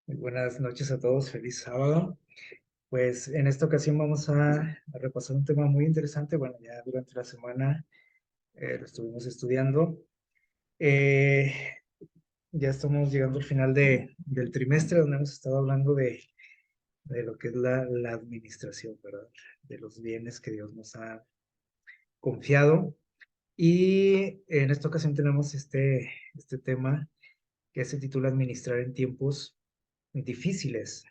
Muy buenas noches a todos, feliz sábado. Pues en esta ocasión vamos a repasar un tema muy interesante. Bueno, ya durante la semana lo estuvimos estudiando. Eh, ya estamos llegando al final del trimestre donde hemos estado hablando de lo que es la administración, ¿verdad? De los bienes que Dios nos ha confiado. Y en esta ocasión tenemos este tema que se titula Administrar en tiempos difíciles.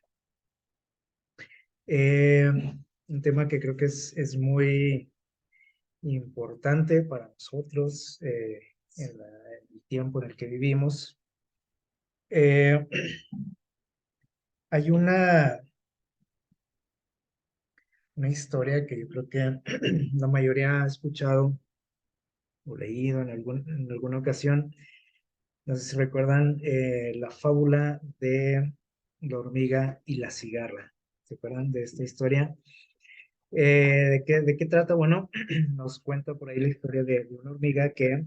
Eh, un tema que creo que es muy importante para nosotros en el tiempo en el que vivimos. Eh, hay una historia que yo creo que la mayoría ha escuchado o leído en alguna ocasión. No sé si recuerdan la fábula de la hormiga y la cigarra. ¿Se acuerdan de esta historia? ¿De qué trata? Bueno, nos cuenta por ahí la historia de una hormiga que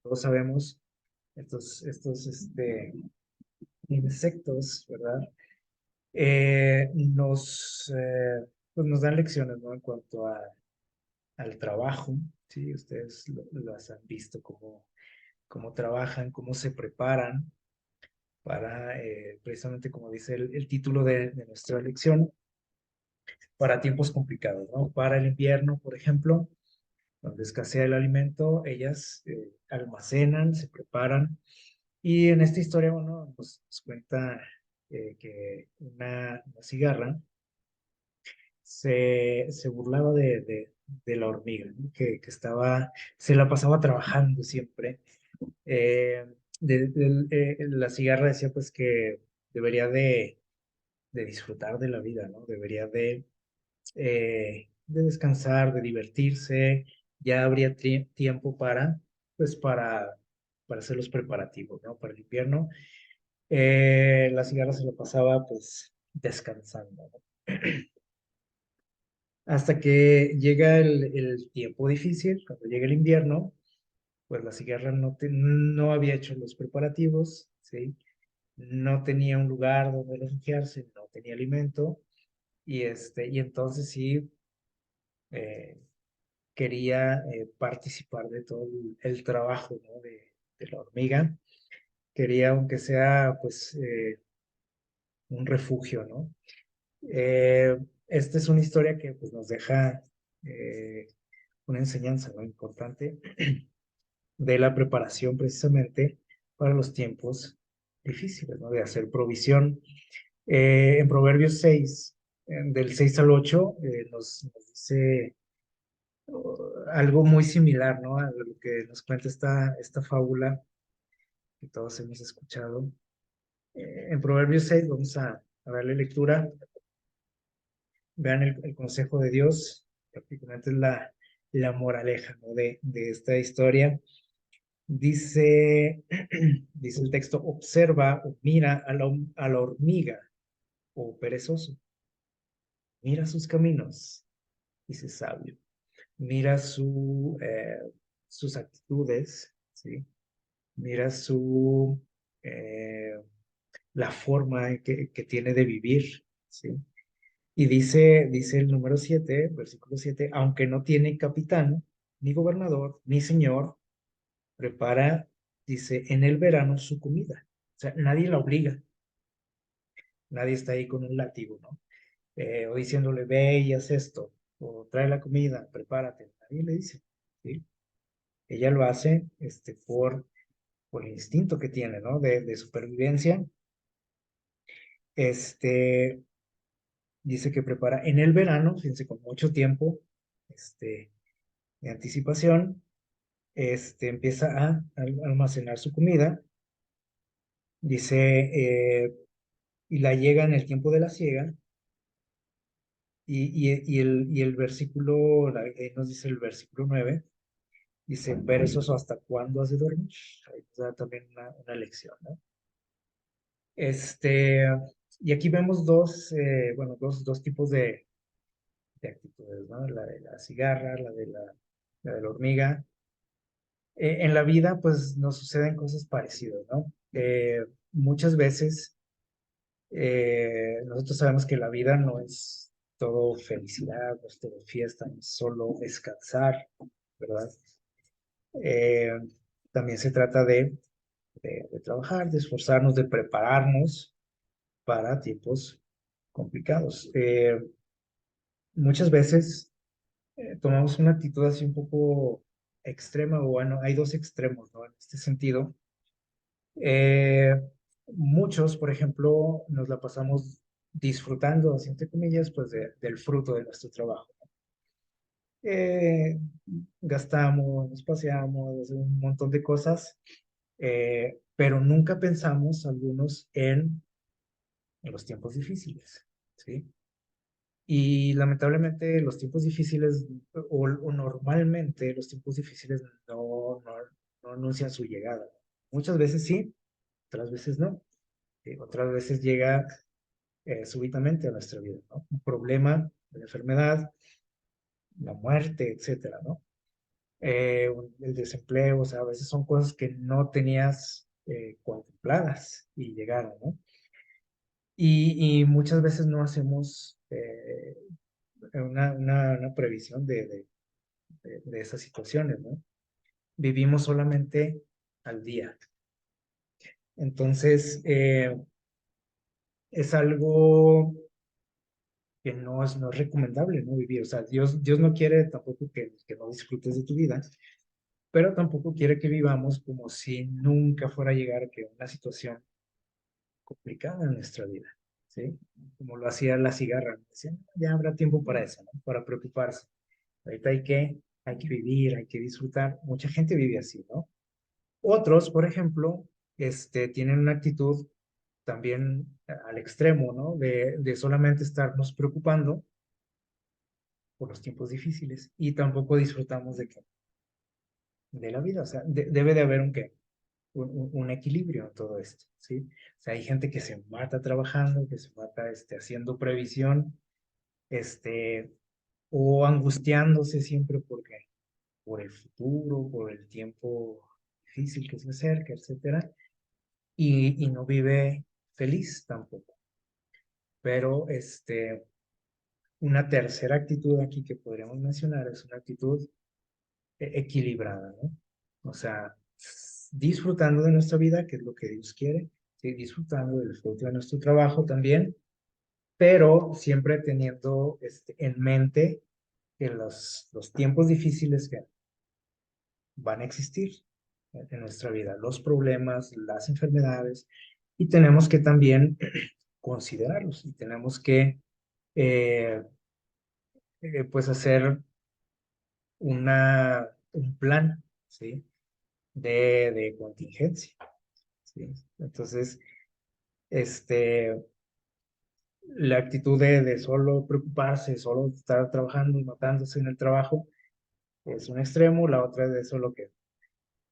todos sabemos, estos insectos, ¿verdad? Pues nos dan lecciones, ¿no? En cuanto al trabajo, ¿sí? Ustedes las han visto cómo trabajan, cómo se preparan para, precisamente como dice el título de nuestra lección, para tiempos complicados, ¿no? Para el invierno, por ejemplo, donde escasea el alimento, ellas almacenan, se preparan. Y en esta historia, bueno, nos cuenta que una cigarra se burlaba de la hormiga, ¿no? Que se la pasaba trabajando siempre. Eh, la cigarra decía pues que debería de disfrutar de la vida, ¿no? Debería de descansar, de divertirse, ya habría tiempo pues para hacer los preparativos, ¿no? Para el invierno. La cigarra se lo pasaba pues descansando, ¿no? Hasta que llega el tiempo difícil, cuando llega el invierno, pues la cigarra no había hecho los preparativos, ¿sí? No tenía un lugar donde refugiarse, no tenía alimento, y entonces sí, eh, quería participar de todo el trabajo, ¿no? de la hormiga. Quería, aunque sea, pues, un refugio, ¿no? Eh, esta es una historia que pues, nos deja eh, una enseñanza, ¿no? Importante de la preparación precisamente para los tiempos difíciles, ¿no? De hacer provisión. En Proverbios 6, del 6 al 8, nos dice algo muy similar, ¿no? A lo que nos cuenta esta fábula que todos hemos escuchado. En Proverbios 6 vamos a darle lectura. Vean el consejo de Dios, prácticamente es la moraleja, ¿no? de esta historia. Dice, dice el texto, observa o mira a la hormiga o perezoso, mira sus caminos, dice sabio, mira sus actitudes, ¿sí? Mira eh, la forma que tiene de vivir, ¿sí? Y dice el número 7, versículo 7, aunque no tiene capitán, ni gobernador, ni señor, prepara, dice, en el verano su comida. O sea, nadie la obliga, nadie está ahí con un látigo, ¿no? O diciéndole, ve y haz esto, o trae la comida, prepárate. Nadie le dice, ¿sí? Ella lo hace por el instinto que tiene, ¿no? De supervivencia. Este, dice que prepara en el verano, fíjense, con mucho tiempo, de anticipación, empieza a almacenar su comida, dice, y la llega en el tiempo de la siega, y el versículo, nos dice el versículo 9, dice, perezoso, ¿hasta cuándo has de dormir? Ahí nos da también una lección, ¿no? Este, y aquí vemos bueno, dos tipos de actitudes, ¿no? La de la cigarra, la de la hormiga. En la vida, pues, nos suceden cosas parecidas, ¿no? Muchas veces Nosotros sabemos que la vida no es todo felicidad, no es todo fiesta, no es solo descansar, ¿verdad? Eh, También se trata de trabajar, de esforzarnos, de prepararnos para tiempos complicados. Muchas veces tomamos una actitud así un poco extrema, o bueno, hay dos extremos, ¿no? En este sentido. Eh, Muchos, por ejemplo, nos la pasamos disfrutando, así entre comillas, pues del fruto de nuestro trabajo. Eh, Gastamos, nos paseamos, hacemos un montón de cosas, pero nunca pensamos algunos en los tiempos difíciles, ¿sí? Y lamentablemente los tiempos difíciles, o normalmente los tiempos difíciles no anuncian su llegada. Muchas veces sí, otras veces no. Otras veces llega súbitamente a nuestra vida, ¿no? Un problema, una enfermedad, la muerte, etcétera, ¿no? El desempleo, o sea, a veces son cosas que no tenías contempladas y llegaron, ¿no? Y muchas veces no hacemos una previsión de esas situaciones, ¿no? Vivimos solamente al día. Entonces, es algo que no es recomendable, ¿no? Vivir. O sea, Dios no quiere tampoco que no disfrutes de tu vida, pero tampoco quiere que vivamos como si nunca fuera a llegar que una situación complicada en nuestra vida, ¿sí? Como lo hacía la cigarra, ¿no? Decían, ya habrá tiempo para eso, ¿no? Para preocuparse. Ahorita hay que vivir, hay que disfrutar. Mucha gente vive así, ¿no? Otros, por ejemplo, tienen una actitud también al extremo, ¿no? De solamente estarnos preocupando por los tiempos difíciles y tampoco disfrutamos de la vida. O sea, debe de haber un equilibrio en todo esto, ¿sí? O sea, hay gente que se mata trabajando, que se mata haciendo previsión, este, o angustiándose siempre por el futuro, por el tiempo difícil que se acerca, etcétera, y no vive feliz tampoco. Pero una tercera actitud aquí que podríamos mencionar es una actitud equilibrada, ¿no? O sea, disfrutando de nuestra vida, que es lo que Dios quiere, ¿sí? Disfrutando del fruto de nuestro trabajo también, pero siempre teniendo en mente que los tiempos difíciles que van a existir en nuestra vida, los problemas, las enfermedades, y tenemos que también considerarlos y tenemos que eh, pues hacer un plan, ¿sí? De contingencia, ¿sí? Entonces, este, la actitud de solo preocuparse, solo estar trabajando y matándose en el trabajo es un extremo, la otra es de solo que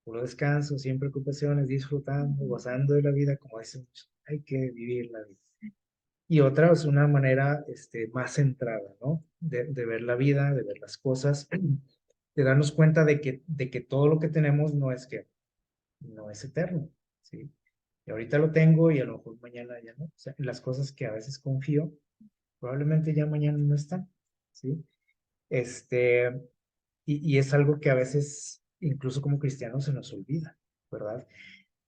puro descanso, sin preocupaciones, disfrutando, gozando de la vida, como dicen muchos, hay que vivir la vida. Y otra es una manera más centrada, ¿no? De ver la vida, de ver las cosas, de darnos cuenta de que todo lo que tenemos no es eterno, ¿sí? Y ahorita lo tengo y a lo mejor mañana ya no. O sea, en las cosas que a veces confío, probablemente ya mañana no están, ¿sí? Este, y es algo que a veces, incluso como cristianos, se nos olvida, ¿verdad?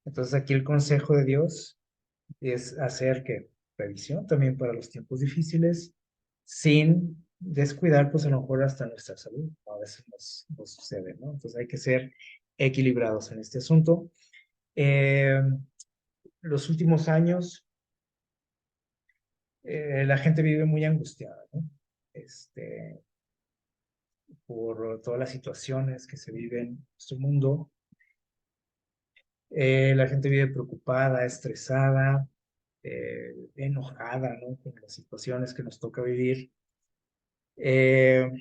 Entonces aquí el consejo de Dios es hacer que revisión también para los tiempos difíciles, sin descuidar, pues a lo mejor hasta nuestra salud. A veces nos sucede, ¿no? Entonces hay que ser equilibrados en este asunto. Eh, los últimos años, la gente vive muy angustiada, ¿no? Este, por todas las situaciones que se viven en nuestro mundo. La gente vive preocupada, estresada, enojada, ¿no? Con las situaciones que nos toca vivir. Eh,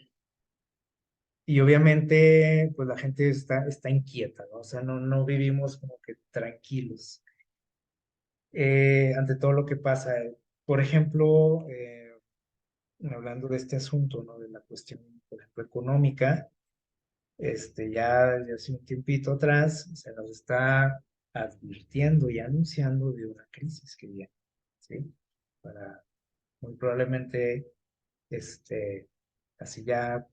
y obviamente, pues la gente está inquieta, ¿no? O sea, no vivimos como que tranquilos ante todo lo que pasa. Por ejemplo, hablando de este asunto, ¿no? De la cuestión, por ejemplo, económica, ya hace un tiempito atrás se nos está advirtiendo y anunciando de una crisis que viene, ¿sí? para muy probablemente, así ya a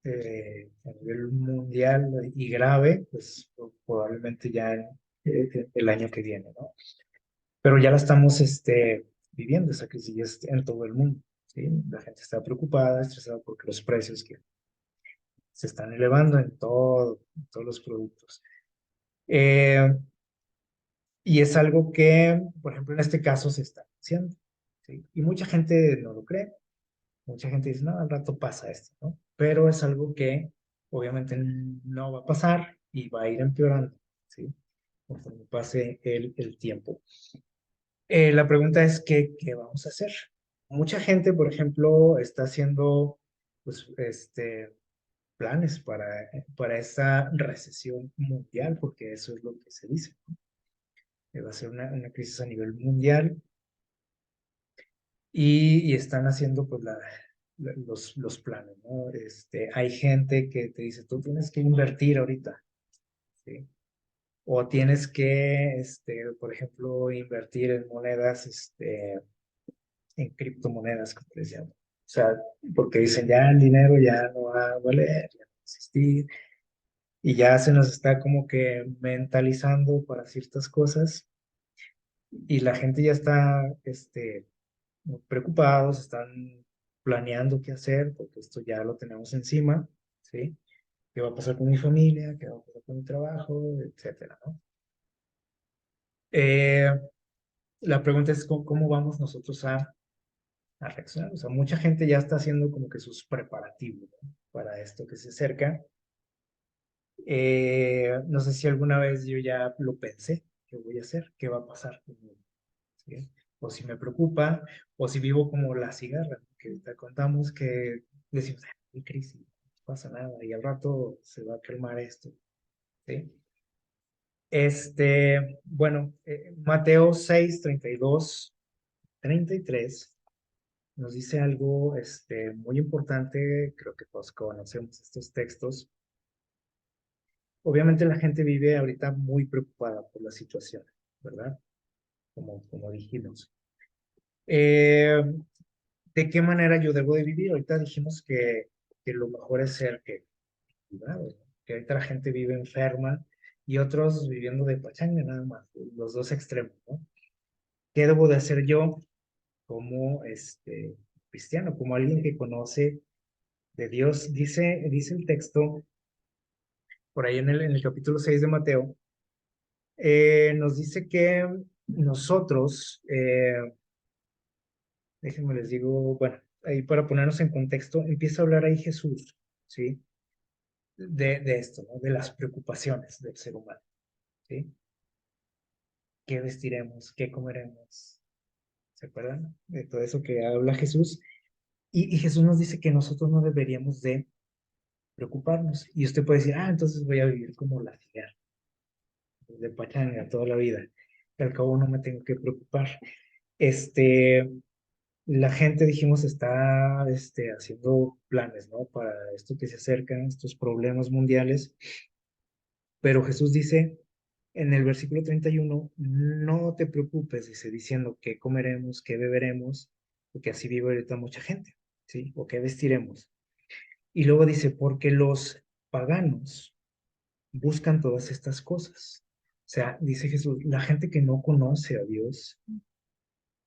nivel mundial y grave, pues probablemente ya el año que viene, ¿no? Pero ya la estamos viviendo, esa crisis ya en todo el mundo, ¿sí? La gente está preocupada, estresada porque los precios que se están elevando en todos los productos. Eh, y es algo que, por ejemplo, en este caso se está haciendo, ¿sí? Y mucha gente no lo cree, mucha gente dice, no, al rato pasa esto, ¿no? Pero es algo que obviamente no va a pasar y va a ir empeorando, ¿sí? Conforme pase el tiempo. La pregunta es, ¿qué vamos a hacer? Mucha gente, por ejemplo, está haciendo, pues, planes para esta recesión mundial, porque eso es lo que se dice, ¿no? Que va a ser una crisis a nivel mundial y están haciendo, pues, los planes, ¿no? Hay gente que te dice, tú tienes que invertir ahorita, ¿sí? O tienes que, por ejemplo, invertir en monedas, en criptomonedas, como les llamo. O sea, porque dicen ya el dinero ya no va a valer, ya no va a existir, y ya se nos está como que mentalizando para ciertas cosas, y la gente ya está, preocupados, están planeando qué hacer, porque esto ya lo tenemos encima, ¿sí? ¿Qué va a pasar con mi familia? ¿Qué va a pasar con mi trabajo? Etcétera, ¿no? Eh, la pregunta es cómo vamos nosotros a reaccionar. O sea, mucha gente ya está haciendo como que sus preparativos, ¿no? Para esto que se acerca. No sé si alguna vez yo ya lo pensé, ¿qué voy a hacer? ¿Qué va a pasar conmigo? ¿Sí? O si me preocupa, o si vivo como la cigarra, ¿no? Que te contamos que decimos, "Ah, hay crisis, no pasa nada, y al rato se va a calmar esto, ¿sí? Bueno, Mateo 6, 32, 33 nos dice algo muy importante, creo que todos conocemos estos textos. Obviamente la gente vive ahorita muy preocupada por la situación, ¿verdad? Como dijimos. Eh, ¿De qué manera yo debo de vivir? Ahorita dijimos que lo mejor es ser que cuidado, ¿no? Que ahorita la gente vive enferma y otros viviendo de pachanga nada más, los dos extremos, ¿no? ¿Qué debo de hacer yo como cristiano, como alguien que conoce de Dios? Dice el texto, por ahí en el capítulo 6 de Mateo, nos dice que nosotros, déjenme les digo, bueno, ahí para ponernos en contexto, empieza a hablar ahí Jesús, ¿sí? De esto, ¿no? De las preocupaciones del ser humano, ¿sí? ¿Qué vestiremos? ¿Qué comeremos? ¿Se acuerdan? De todo eso que habla Jesús. Y Jesús nos dice que nosotros no deberíamos de preocuparnos. Y usted puede decir, entonces voy a vivir como la cigarra, de pachanga toda la vida. Que al cabo no me tengo que preocupar. Este, la gente, dijimos, está haciendo planes, ¿no? Para esto que se acercan, estos problemas mundiales. Pero Jesús dice en el versículo 31, no te preocupes, dice, diciendo qué comeremos, qué beberemos, porque así vive ahorita mucha gente, ¿sí? O qué vestiremos. Y luego dice, porque los paganos buscan todas estas cosas. O sea, dice Jesús, la gente que no conoce a Dios,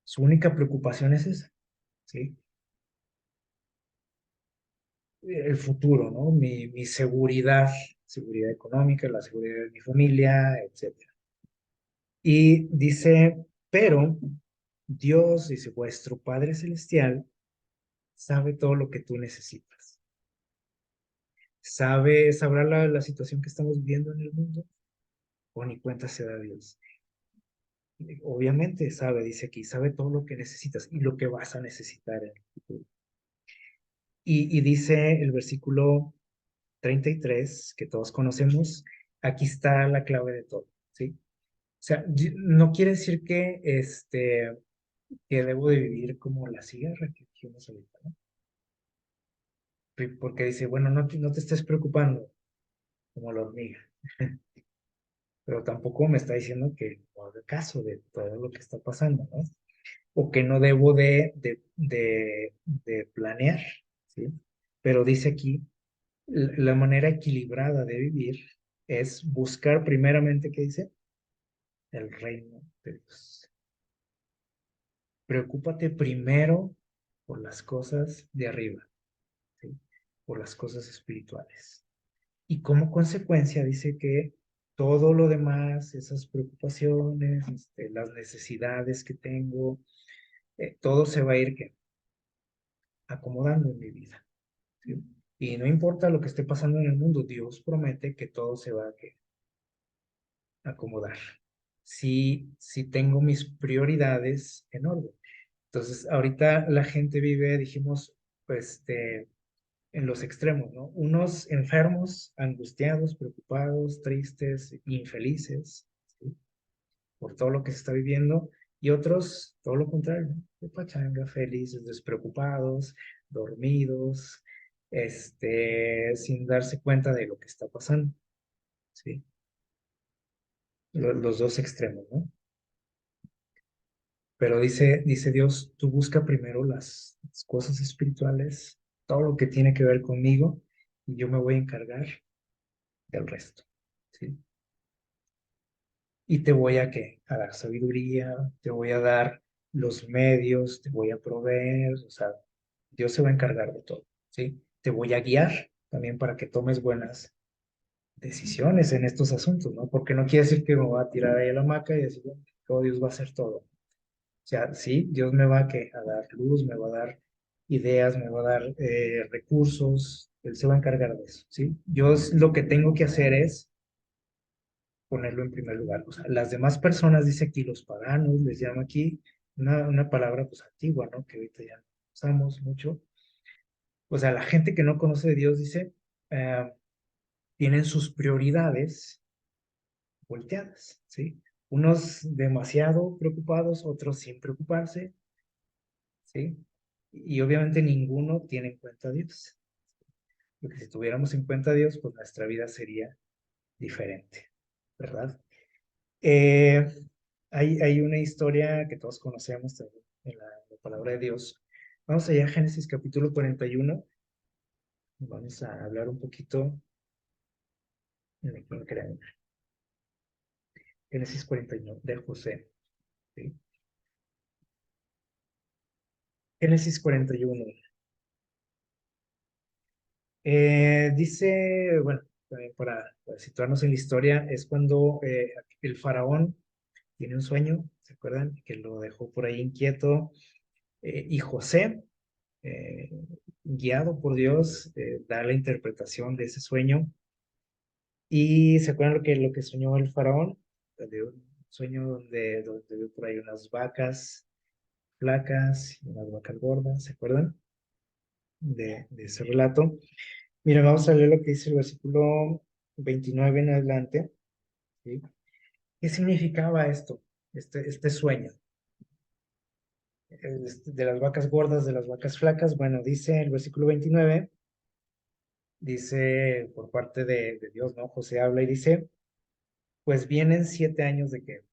su única preocupación es esa, ¿sí? El futuro, ¿no? Mi seguridad, seguridad económica, la seguridad de mi familia, etcétera. Y dice, pero Dios, dice, vuestro Padre Celestial sabe todo lo que tú necesitas. Sabrá la situación que estamos viviendo en el mundo, o ni cuenta se da Dios. Obviamente sabe, dice aquí, sabe todo lo que necesitas y lo que vas a necesitar en el futuro. Y dice el versículo 33 que todos conocemos, aquí está la clave de todo, ¿sí? O sea, no quiere decir que debo de vivir como la cigarra que dijimos ahorita, ¿no? Porque dice, bueno, no te estés preocupando como la hormiga, pero tampoco me está diciendo que no haga caso de todo lo que está pasando, ¿no? o que no debo de planear, ¿sí? Pero dice aquí, la manera equilibrada de vivir es buscar primeramente, ¿qué dice? El reino de Dios. Preocúpate primero por las cosas de arriba, ¿sí? Por las cosas espirituales. Y como consecuencia dice que todo lo demás, esas preocupaciones, las necesidades que tengo, todo se va a ir ¿qué? Acomodando en mi vida, ¿sí? Y no importa lo que esté pasando en el mundo, Dios promete que todo se va a ¿qué? Acomodar. Si tengo mis prioridades en orden. Entonces, ahorita la gente vive, dijimos, pues, en los extremos, ¿no? Unos enfermos, angustiados, preocupados, tristes, infelices, ¿sí? Por todo lo que se está viviendo, y otros, todo lo contrario, ¿no? De pachanga, felices, despreocupados, dormidos, sin darse cuenta de lo que está pasando, ¿sí? Los dos extremos, ¿no? Pero dice Dios, tú busca primero las cosas espirituales, todo lo que tiene que ver conmigo, y yo me voy a encargar del resto, ¿sí? Y te voy a ¿qué? A dar sabiduría, te voy a dar los medios, te voy a proveer, o sea, Dios se va a encargar de todo, ¿sí? Te voy a guiar también para que tomes buenas decisiones en estos asuntos, ¿no? Porque no quiere decir que me voy a tirar ahí a la hamaca y decir, bueno, todo Dios va a hacer todo. O sea, sí, Dios me va a dar luz, me va a dar ideas, me va a dar recursos, Él se va a encargar de eso, ¿sí? Yo lo que tengo que hacer es ponerlo en primer lugar. O sea, las demás personas, dice aquí, los paganos, les llama aquí una palabra pues antigua, ¿no? Que ahorita ya no usamos mucho. O sea, la gente que no conoce de Dios, dice, tienen sus prioridades volteadas, ¿sí? Unos demasiado preocupados, otros sin preocuparse, ¿sí? Y obviamente ninguno tiene en cuenta a Dios. Porque si tuviéramos en cuenta a Dios, pues nuestra vida sería diferente, ¿verdad? Eh, hay una historia que todos conocemos también en la palabra de Dios. Vamos allá a Génesis capítulo 41. Vamos a hablar un poquito Génesis 41 de José, ¿sí? Génesis 41. Dice, bueno, también para situarnos en la historia, es cuando el faraón tiene un sueño, ¿se acuerdan? Que lo dejó por ahí inquieto. Y José, eh, guiado por Dios, da la interpretación de ese sueño. Y se acuerdan lo que soñó el faraón. Un sueño donde vio por ahí unas vacas flacas y unas vacas gordas, ¿se acuerdan? De ese relato. Mira, vamos a leer lo que dice el versículo 29 en adelante, ¿sí? ¿Qué significaba esto, este sueño? De las vacas gordas, de las vacas flacas. Bueno, dice el versículo 29, dice por parte de Dios, ¿no? José habla y dice, pues vienen 7 años de qué?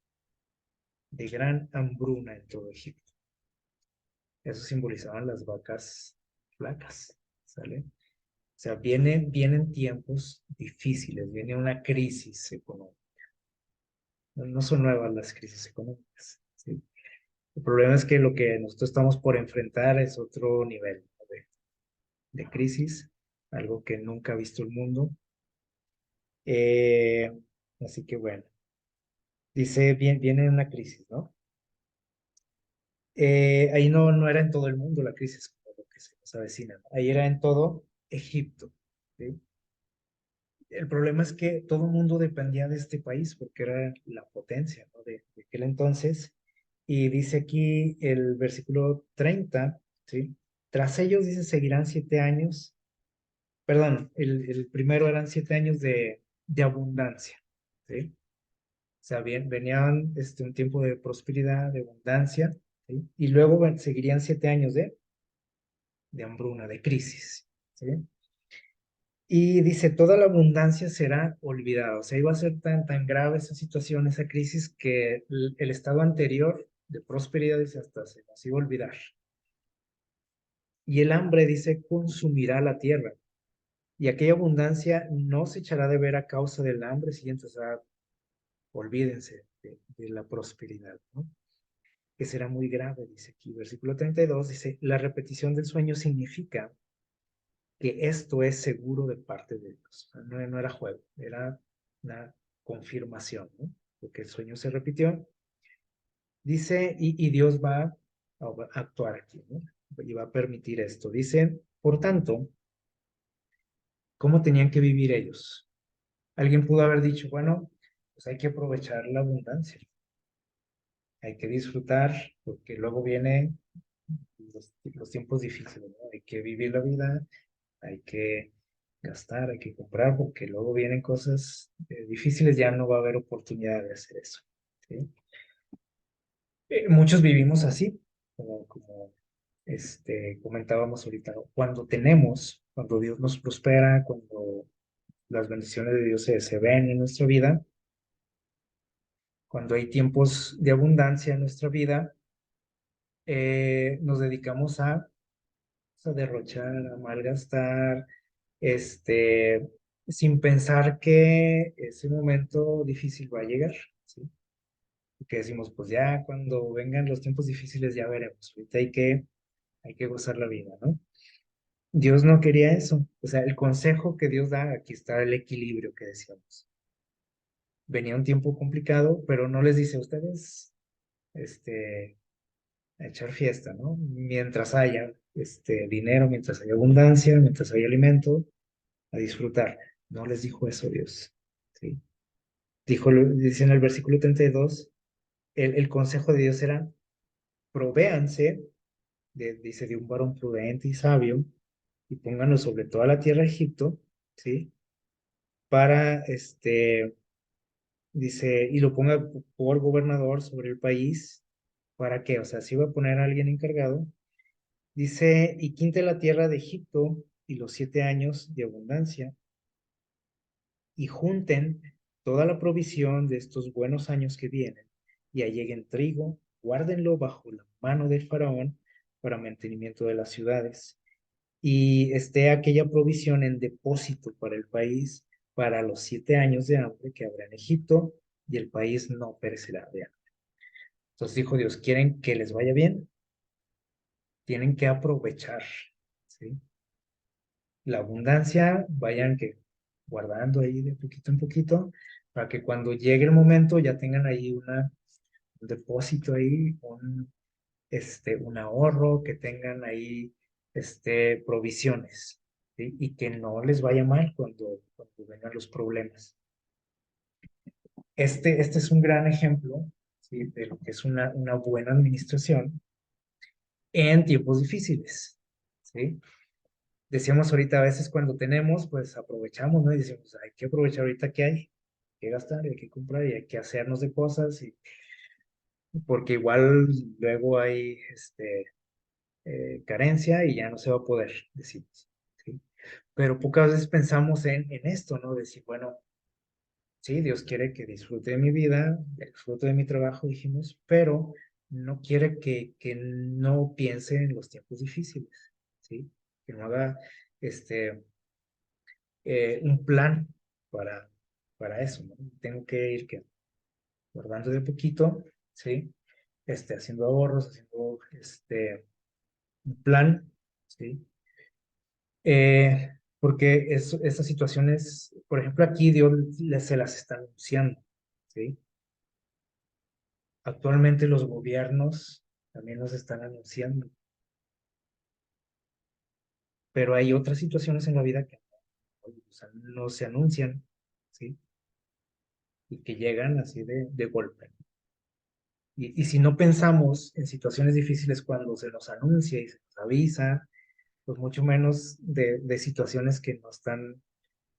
De gran hambruna en todo Egipto. Eso simbolizaban las vacas flacas, ¿sale? O sea, vienen tiempos difíciles, viene una crisis económica. No son nuevas las crisis económicas, ¿sí? El problema es que lo que nosotros estamos por enfrentar es otro nivel, ¿no? de crisis, algo que nunca ha visto el mundo. Eh, Así que bueno, dice, viene una crisis, ¿no? Ahí no era en todo el mundo la crisis, como lo que se nos avecina, ¿no? Ahí era en todo Egipto, ¿sí? El problema es que todo el mundo dependía de este país porque era la potencia, ¿no? de aquel entonces. Y dice aquí el versículo 30, ¿sí? Tras ellos, dice, seguirán 7 años. Perdón, el primero eran 7 años de abundancia, ¿sí? O sea, venían un tiempo de prosperidad, de abundancia, ¿sí? Y luego seguirían 7 años de hambruna, de crisis, ¿sí? Y dice, toda la abundancia será olvidada. O sea, iba a ser tan grave esa situación, esa crisis, que el estado anterior de prosperidad, dice, hasta se nos iba a olvidar. Y el hambre, dice, consumirá la tierra. Y aquella abundancia no se echará de ver a causa del hambre siguiente. O sea, olvídense de la prosperidad, ¿no? Que será muy grave, dice aquí. Versículo 32 dice, la repetición del sueño significa que esto es seguro de parte de Dios. O sea, no era juego, era una confirmación, ¿no? Porque el sueño se repitió. Dice, y Dios va a actuar aquí, ¿no? Y va a permitir esto. Dice, por tanto, ¿cómo tenían que vivir ellos? Alguien pudo haber dicho, bueno, pues hay que aprovechar la abundancia, hay que disfrutar, porque luego vienen los tiempos difíciles, ¿no? Hay que vivir la vida, hay que gastar, hay que comprar, porque luego vienen cosas difíciles, ya no va a haber oportunidad de hacer eso, ¿sí? Muchos vivimos así, como comentábamos ahorita, ¿no? Cuando Dios nos prospera, cuando las bendiciones de Dios se ven en nuestra vida, cuando hay tiempos de abundancia en nuestra vida, nos dedicamos a derrochar, a malgastar, este, sin pensar que ese momento difícil va a llegar, ¿sí? Y que decimos, pues ya cuando vengan los tiempos difíciles ya veremos, ahorita hay que gozar la vida, ¿no? Dios no quería eso, o sea, el consejo que Dios da, aquí está el equilibrio que decíamos. Venía un tiempo complicado, pero no les dice a ustedes, a echar fiesta, ¿no? Mientras haya dinero, mientras haya abundancia, mientras haya alimento, a disfrutar. No les dijo eso Dios, ¿sí? Dice en el versículo 32, el consejo de Dios era, provéanse, dice, de un varón prudente y sabio, y pónganlo sobre toda la tierra de Egipto, ¿sí? Para, dice, y lo ponga por gobernador sobre el país, ¿para qué? O sea, si iba a poner a alguien encargado. Dice, y quinte la tierra de Egipto y los 7 años de abundancia, y junten toda la provisión de estos buenos años que vienen, y alleguen trigo, guárdenlo bajo la mano del faraón para mantenimiento de las ciudades, y esté aquella provisión en depósito para el país para los 7 años de hambre que habrá en Egipto, y el país no perecerá de hambre. Entonces dijo Dios, ¿quieren que les vaya bien? Tienen que aprovechar, ¿sí? La abundancia, vayan que guardando ahí de poquito en poquito, para que cuando llegue el momento ya tengan ahí un depósito ahí, un ahorro, que tengan ahí provisiones, ¿sí? Y que no les vaya mal cuando vengan los problemas. Este es un gran ejemplo, ¿sí? De lo que es una buena administración en tiempos difíciles, ¿sí? Decíamos ahorita, a veces cuando tenemos, pues aprovechamos, ¿no? Y decimos, hay que aprovechar ahorita que hay que gastar, y hay que comprar y hay que hacernos de cosas, porque igual luego hay carencia y ya no se va a poder, decimos, ¿sí? Pero pocas veces pensamos en esto, ¿no? Decir, bueno, sí, Dios quiere que disfrute de mi vida, disfrute de mi trabajo, dijimos, pero no quiere que no piense en los tiempos difíciles, ¿sí? Que no haga un plan para, para eso, ¿no? Tengo que ir guardando de poquito, ¿sí? Haciendo ahorros, haciendo un plan, ¿sí? Porque esas situaciones, por ejemplo, aquí Dios se las está anunciando, ¿sí? Actualmente los gobiernos también nos están anunciando, pero hay otras situaciones en la vida que no, o sea, no se anuncian, ¿sí? Y que llegan así de golpe. Y si no pensamos en situaciones difíciles cuando se nos anuncia y se nos avisa, pues mucho menos de situaciones que no están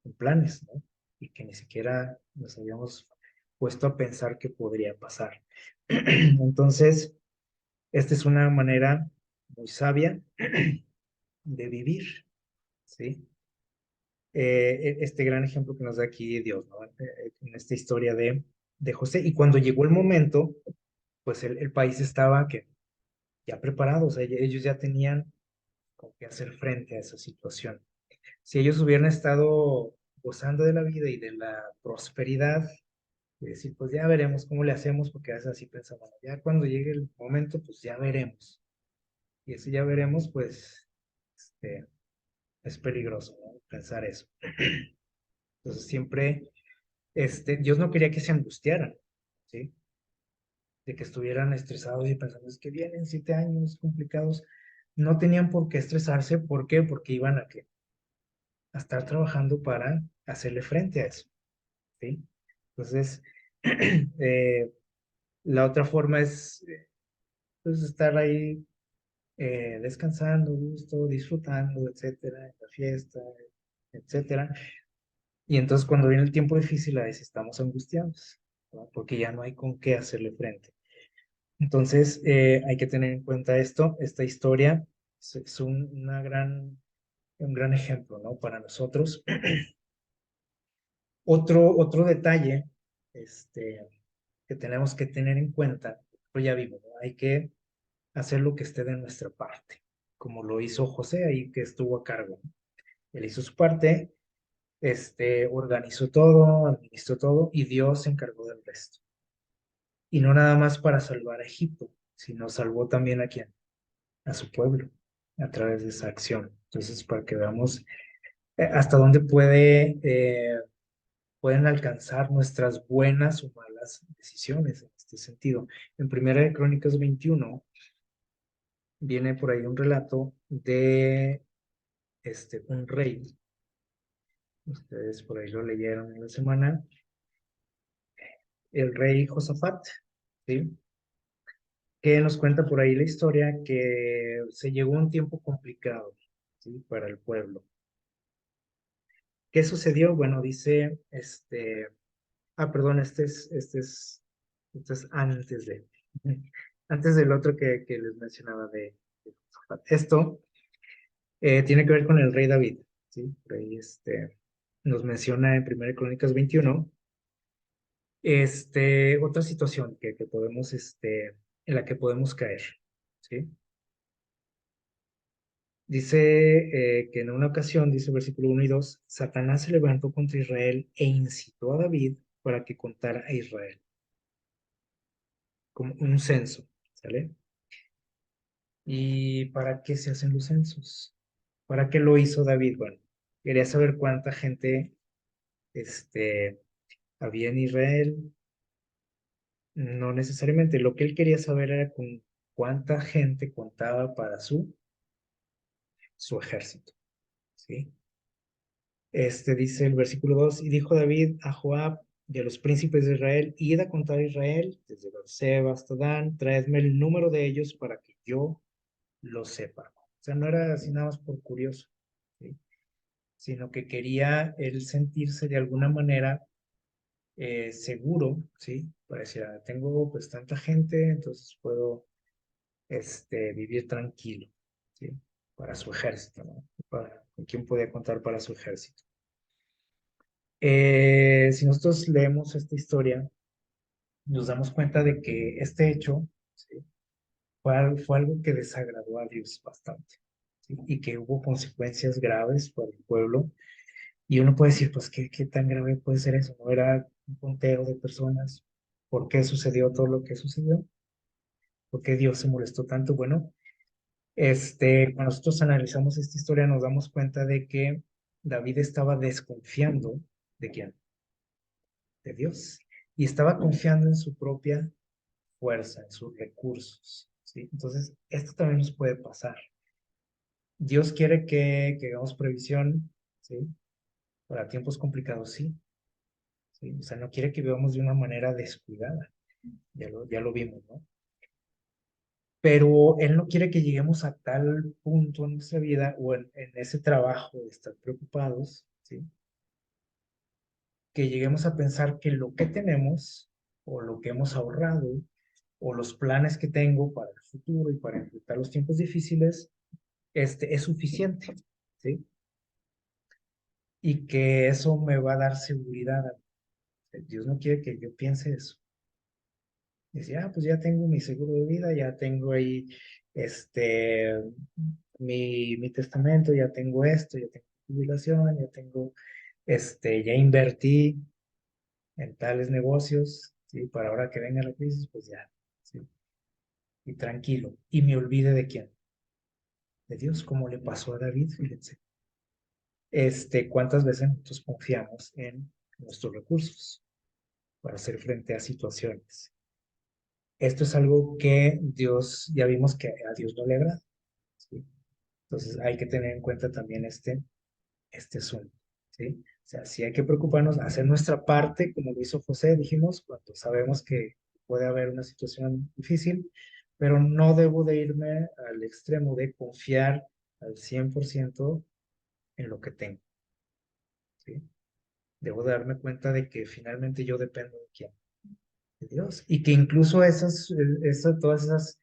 en planes, ¿no? Y que ni siquiera nos habíamos puesto a pensar que podría pasar. Entonces, esta es una manera muy sabia de vivir, ¿sí? Este gran ejemplo que nos da aquí Dios, ¿no? En esta historia de José. Y cuando llegó el momento pues el país estaba que ya preparado, o sea, ellos ya tenían con qué hacer frente a esa situación. Si ellos hubieran estado gozando de la vida y de la prosperidad, y decir, pues ya veremos cómo le hacemos, porque a veces así pensamos, ya cuando llegue el momento, pues ya veremos. Y ese ya veremos, pues, es peligroso, ¿no? Pensar eso. Entonces siempre, Dios no quería que se angustiaran, ¿sí? De que estuvieran estresados y pensando, es que vienen 7 años complicados. No tenían por qué estresarse, ¿por qué? Porque iban a estar trabajando para hacerle frente a eso, ¿sí? Entonces, la otra forma es pues, estar ahí descansando, gusto, disfrutando, etcétera, en la fiesta, etcétera. Y entonces cuando viene el tiempo difícil, a veces estamos angustiados, ¿no? Porque ya no hay con qué hacerle frente. Entonces, hay que tener en cuenta esto, esta historia es un gran ejemplo, ¿no? Para nosotros. Otro detalle, que tenemos que tener en cuenta, pues ya vimos, ¿no? Hay que hacer lo que esté de nuestra parte, como lo hizo José ahí que estuvo a cargo, ¿no? Él hizo su parte, organizó todo, administró todo y Dios se encargó del resto. Y no nada más para salvar a Egipto, sino salvó también a quién, a su pueblo, a través de esa acción. Entonces, para que veamos hasta dónde pueden alcanzar nuestras buenas o malas decisiones en este sentido. En Primera de Crónicas 21 viene por ahí un relato de un rey. Ustedes por ahí lo leyeron en la semana. El rey Josafat, ¿sí? Que nos cuenta por ahí la historia que se llegó un tiempo complicado, ¿sí? Para el pueblo. ¿Qué sucedió? Bueno, dice, perdón, este es antes del otro que les mencionaba de Josafat. Esto tiene que ver con el rey David, ¿sí? Por ahí, nos menciona en Primera Crónicas 21, otra situación que podemos, en la que podemos caer, ¿sí? Dice que en una ocasión, dice versículo 1 y 2, Satanás se levantó contra Israel e incitó a David para que contara a Israel, como un censo, ¿sale? ¿Y para qué se hacen los censos? ¿Para qué lo hizo David? Bueno, quería saber cuánta gente este, había en Israel. No necesariamente, lo que él quería saber era con cuánta gente contaba para su ejército, ¿sí? Dice el versículo 2 y dijo David a Joab y a los príncipes de Israel, id a contar a Israel, desde Beerseba hasta Dan, traedme el número de ellos para que yo lo sepa. O sea, no era así nada más por curioso, ¿sí? Sino que quería él sentirse de alguna manera seguro, ¿sí? Para decir, tengo pues tanta gente, entonces puedo vivir tranquilo, ¿sí? Para su ejército, ¿no? ¿Con quién podía contar para su ejército? Si nosotros leemos esta historia, nos damos cuenta de que este hecho, ¿sí? Fue algo que desagradó a Dios bastante, ¿sí? Y que hubo consecuencias graves para el pueblo. Y uno puede decir, pues, ¿qué tan grave puede ser eso? ¿No era un conteo de personas? ¿Por qué sucedió todo lo que sucedió? ¿Por qué Dios se molestó tanto? Bueno, cuando nosotros analizamos esta historia, nos damos cuenta de que David estaba desconfiando de quién, de Dios, y estaba confiando en su propia fuerza, en sus recursos, ¿sí? Entonces, esto también nos puede pasar. Dios quiere que hagamos previsión, ¿sí? Para tiempos complicados, sí, ¿sí? O sea, no quiere que vivamos de una manera descuidada, ya lo vimos, ¿no? Pero Él no quiere que lleguemos a tal punto en nuestra vida o en ese trabajo de estar preocupados, ¿sí? Que lleguemos a pensar que lo que tenemos o lo que hemos ahorrado o los planes que tengo para el futuro y para enfrentar los tiempos difíciles, es suficiente, ¿sí? Y que eso me va a dar seguridad. Dios no quiere que yo piense eso. Decía, pues ya tengo mi seguro de vida, ya tengo ahí este, mi testamento, ya tengo esto, ya tengo jubilación, ya tengo, ya invertí en tales negocios, ¿sí? Para ahora que venga la crisis, pues ya, ¿sí? Y tranquilo. Y me olvide de quién, de Dios, como le pasó a David, fíjense. ¿Cuántas veces nosotros confiamos en nuestros recursos para hacer frente a situaciones? Esto es algo que Dios, ya vimos que a Dios no le agrada, ¿sí? Entonces hay que tener en cuenta también este asunto, ¿sí? O sea, sí hay que preocuparnos, hacer nuestra parte, como lo hizo José, dijimos, cuando sabemos que puede haber una situación difícil, pero no debo de irme al extremo de confiar al 100% en lo que tengo, ¿sí? Debo de darme cuenta de que finalmente yo dependo de quién, de Dios, y que incluso todas esas,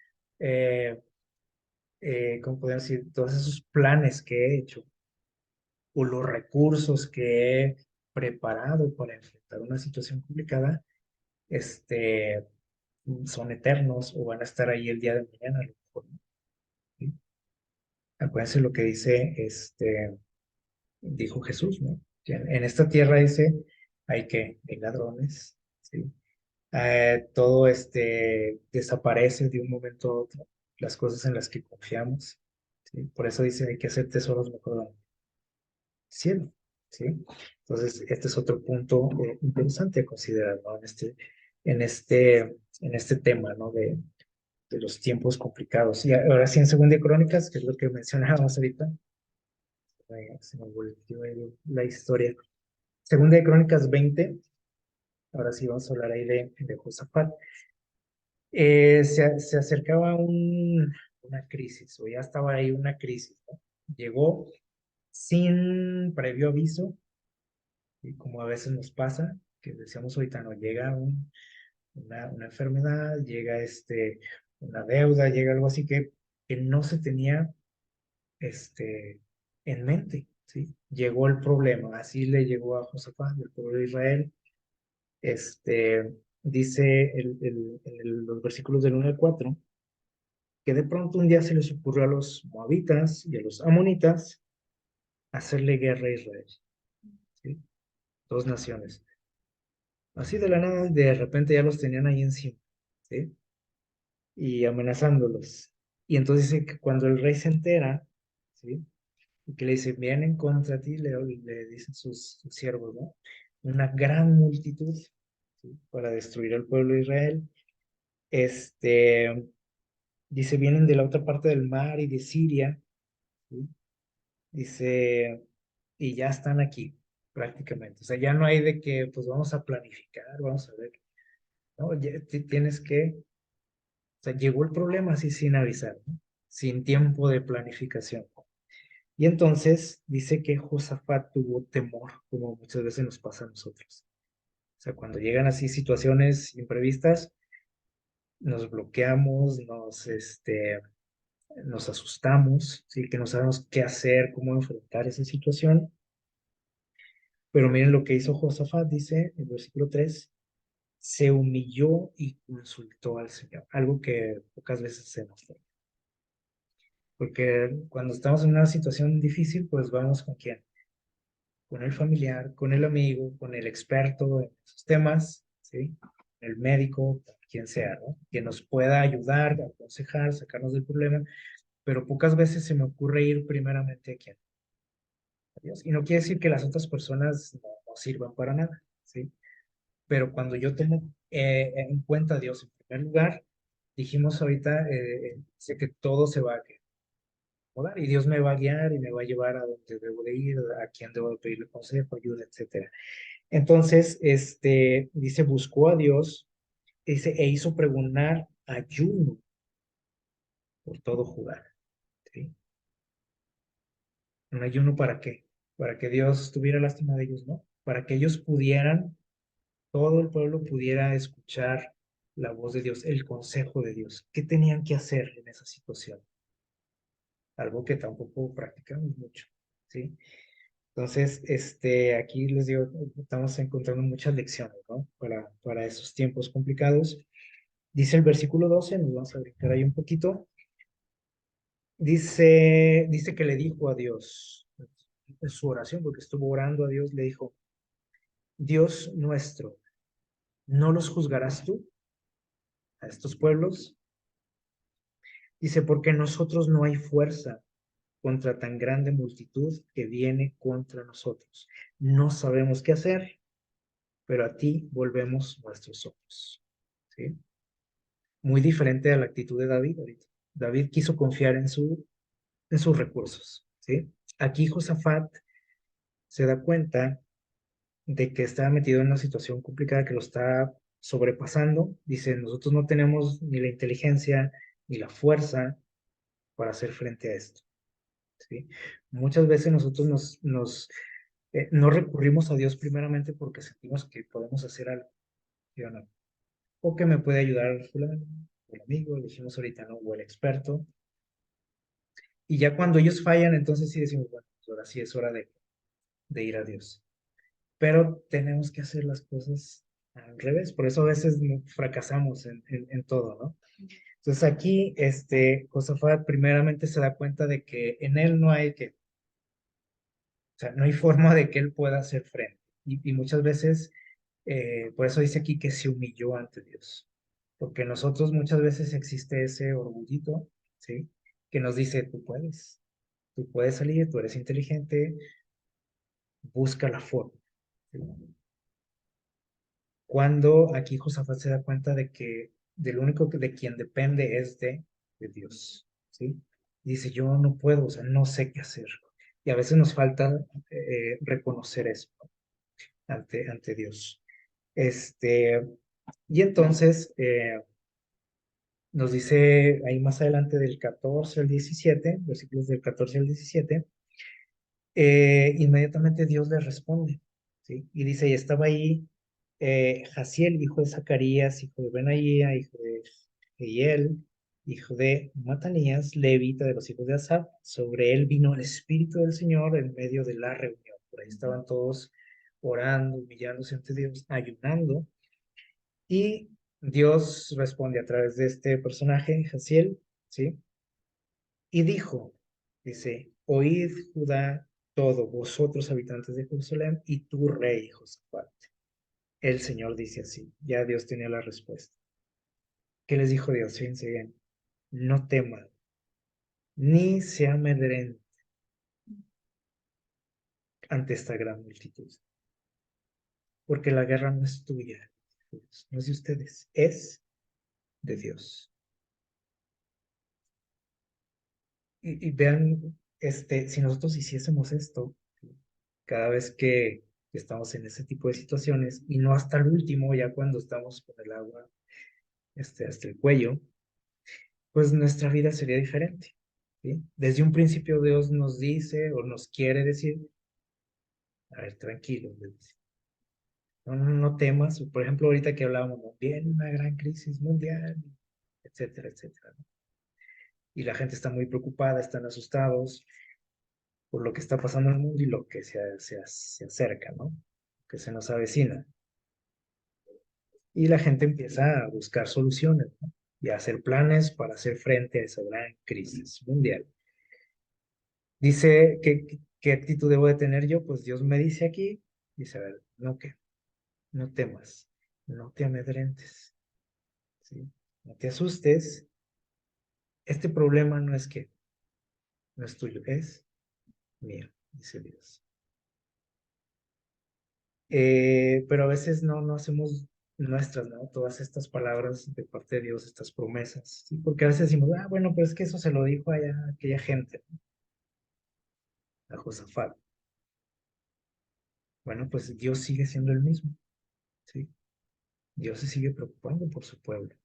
¿cómo podemos decir? Todos esos planes que he hecho o los recursos que he preparado para enfrentar una situación complicada, este, son eternos o van a estar ahí el día de mañana, a lo mejor, ¿no? ¿Sí? Acuérdense lo que dice, dijo Jesús, ¿no? Que en esta tierra dice, hay ladrones, ¿sí? Todo desaparece de un momento a otro, las cosas en las que confiamos, ¿sí? Por eso dice, hay que hacer tesoros mejor del cielo, ¿sí? Entonces, este es otro punto interesante a considerar, ¿no? En este tema, ¿no? De los tiempos complicados. Y ahora sí, en Segunda de Crónicas, que es lo que mencionábamos ahorita, se me volvió ahí la historia. Segunda de Crónicas 20, ahora sí vamos a hablar ahí de Josafat. Se acercaba una crisis, o ya estaba ahí una crisis, ¿no? Llegó sin previo aviso, y como a veces nos pasa, que decíamos ahorita, no llega una enfermedad, llega una deuda, llega algo así que no se tenía en mente, ¿sí? Llegó el problema, así le llegó a Josafat, el pueblo de Israel. Dice en los versículos del 1 al 4 que de pronto un día se les ocurrió a los moabitas y a los amonitas hacerle guerra a Israel, ¿sí? Dos naciones. Así de la nada, de repente ya los tenían ahí encima, ¿sí? Y amenazándolos. Y entonces dice que cuando el rey se entera, ¿sí? Y que le dice, vienen contra ti, le dicen sus siervos, ¿no? Una gran multitud, ¿sí? Para destruir al pueblo de Israel. Dice, vienen de la otra parte del mar y de Siria, ¿sí? Dice, y ya están aquí, prácticamente. O sea, ya no hay de que, pues vamos a planificar, vamos a ver, ¿no? Tienes que, o sea, llegó el problema así sin avisar, ¿no? Sin tiempo de planificación. Y entonces dice que Josafat tuvo temor, como muchas veces nos pasa a nosotros. O sea, cuando llegan así situaciones imprevistas, nos bloqueamos, nos asustamos, ¿sí? Que no sabemos qué hacer, cómo enfrentar esa situación. Pero miren lo que hizo Josafat, dice en el versículo 3, se humilló y consultó al Señor, algo que pocas veces hacemos, ¿no? Porque cuando estamos en una situación difícil, pues vamos con quién, con el familiar, con el amigo, con el experto en esos temas, ¿sí? El médico, quien sea, ¿no? Que nos pueda ayudar, aconsejar, sacarnos del problema, pero pocas veces se me ocurre ir primeramente a quién, a Dios. Y no quiere decir que las otras personas no sirvan para nada, ¿sí? Pero cuando yo tomo en cuenta a Dios en primer lugar, dijimos ahorita, sé que todo se va a acomodar y Dios me va a guiar y me va a llevar a donde debo de ir, a quien debo de pedirle consejo, ayuda, etcétera. Entonces, dice, buscó a Dios, dice, e hizo pregonar ayuno por todo Judá, ¿sí? ¿Un ayuno para qué? Para que Dios tuviera lástima de ellos, ¿no? Para que ellos pudieran, todo el pueblo pudiera escuchar la voz de Dios, el consejo de Dios. ¿Qué tenían que hacer en esa situación? Algo que tampoco practicamos mucho, ¿sí? Entonces, aquí les digo, estamos encontrando muchas lecciones, ¿no? Para esos tiempos complicados. Dice el versículo 12, nos vamos a brincar ahí un poquito. Dice que le dijo a Dios, en su oración, porque estuvo orando a Dios, le dijo, Dios nuestro, ¿no los juzgarás tú a estos pueblos? Dice, porque nosotros no hay fuerza contra tan grande multitud que viene contra nosotros. No sabemos qué hacer, pero a ti volvemos nuestros ojos. ¿Sí? Muy diferente a la actitud de David ahorita. David quiso confiar en sus recursos. ¿Sí? Aquí Josafat se da cuenta de que está metido en una situación complicada que lo está sobrepasando. Dice, nosotros no tenemos ni la inteligencia ni la fuerza para hacer frente a esto. ¿Sí? Muchas veces nosotros no recurrimos a Dios primeramente porque sentimos que podemos hacer algo, ¿sí o no? O que me puede ayudar el fulano, o el amigo, lo dijimos ahorita, ¿no? O el experto. Y ya cuando ellos fallan, entonces sí decimos, bueno, pues ahora sí es hora de ir a Dios. Pero tenemos que hacer las cosas al revés, por eso a veces fracasamos en todo, ¿no? Entonces aquí, Josafat primeramente se da cuenta de que en él no hay que, o sea, no hay forma de que él pueda hacer frente. Y muchas veces, por eso dice aquí que se humilló ante Dios. Porque nosotros muchas veces existe ese orgullito, ¿sí? Que nos dice, tú puedes salir, tú eres inteligente, busca la forma. ¿Sí? Cuando aquí Josafat se da cuenta de que del único de quien depende es de Dios, ¿sí? Dice, yo no puedo, o sea, no sé qué hacer. Y a veces nos falta reconocer eso, ¿no? ante Dios. Este, y entonces nos dice ahí más adelante del 14 al 17, versículos del 14 al 17, inmediatamente Dios le responde, ¿sí? Y dice, y estaba ahí Jaciel, hijo de Zacarías, hijo de Benaía, hijo de Jehiel, hijo de Matanías, levita de los hijos de Asaf. Sobre él vino el Espíritu del Señor en medio de la reunión. Por ahí estaban todos orando, humillándose ante Dios, ayunando. Y Dios responde a través de este personaje, Jaciel, ¿sí? Y dice, oíd Judá todo, vosotros habitantes de Jerusalén, y tu rey Josafat. El Señor dice así, ya Dios tenía la respuesta. ¿Qué les dijo Dios? Fíjense bien, no teman, ni se amedrenten ante esta gran multitud, porque la guerra no es tuya, no es de ustedes, es de Dios. Y vean, si nosotros hiciésemos esto, cada vez que estamos en ese tipo de situaciones, y no hasta el último, ya cuando estamos con el agua hasta el cuello, pues nuestra vida sería diferente. ¿Sí? Desde un principio Dios nos dice o nos quiere decir, a ver, tranquilo, no temas. Por ejemplo, ahorita que hablábamos, ¿no? Viene una gran crisis mundial, etcétera, etcétera, ¿no? Y la gente está muy preocupada, están asustados por lo que está pasando en el mundo y lo que se acerca, ¿no? Que se nos avecina. Y la gente empieza a buscar soluciones, ¿no? Y a hacer planes para hacer frente a esa gran crisis mundial. Dice, ¿qué actitud debo de tener yo? Pues Dios me dice aquí, dice, a ver, no temas, no te amedrentes, ¿sí? No te asustes. Este problema no es tuyo, es mío, dice Dios. Pero a veces no hacemos nuestras, ¿no? Todas estas palabras de parte de Dios, estas promesas, ¿sí? Porque a veces decimos, bueno, pero es que eso se lo dijo allá a aquella gente, ¿no? A Josafat. Bueno, pues Dios sigue siendo el mismo, ¿sí? Dios se sigue preocupando por su pueblo.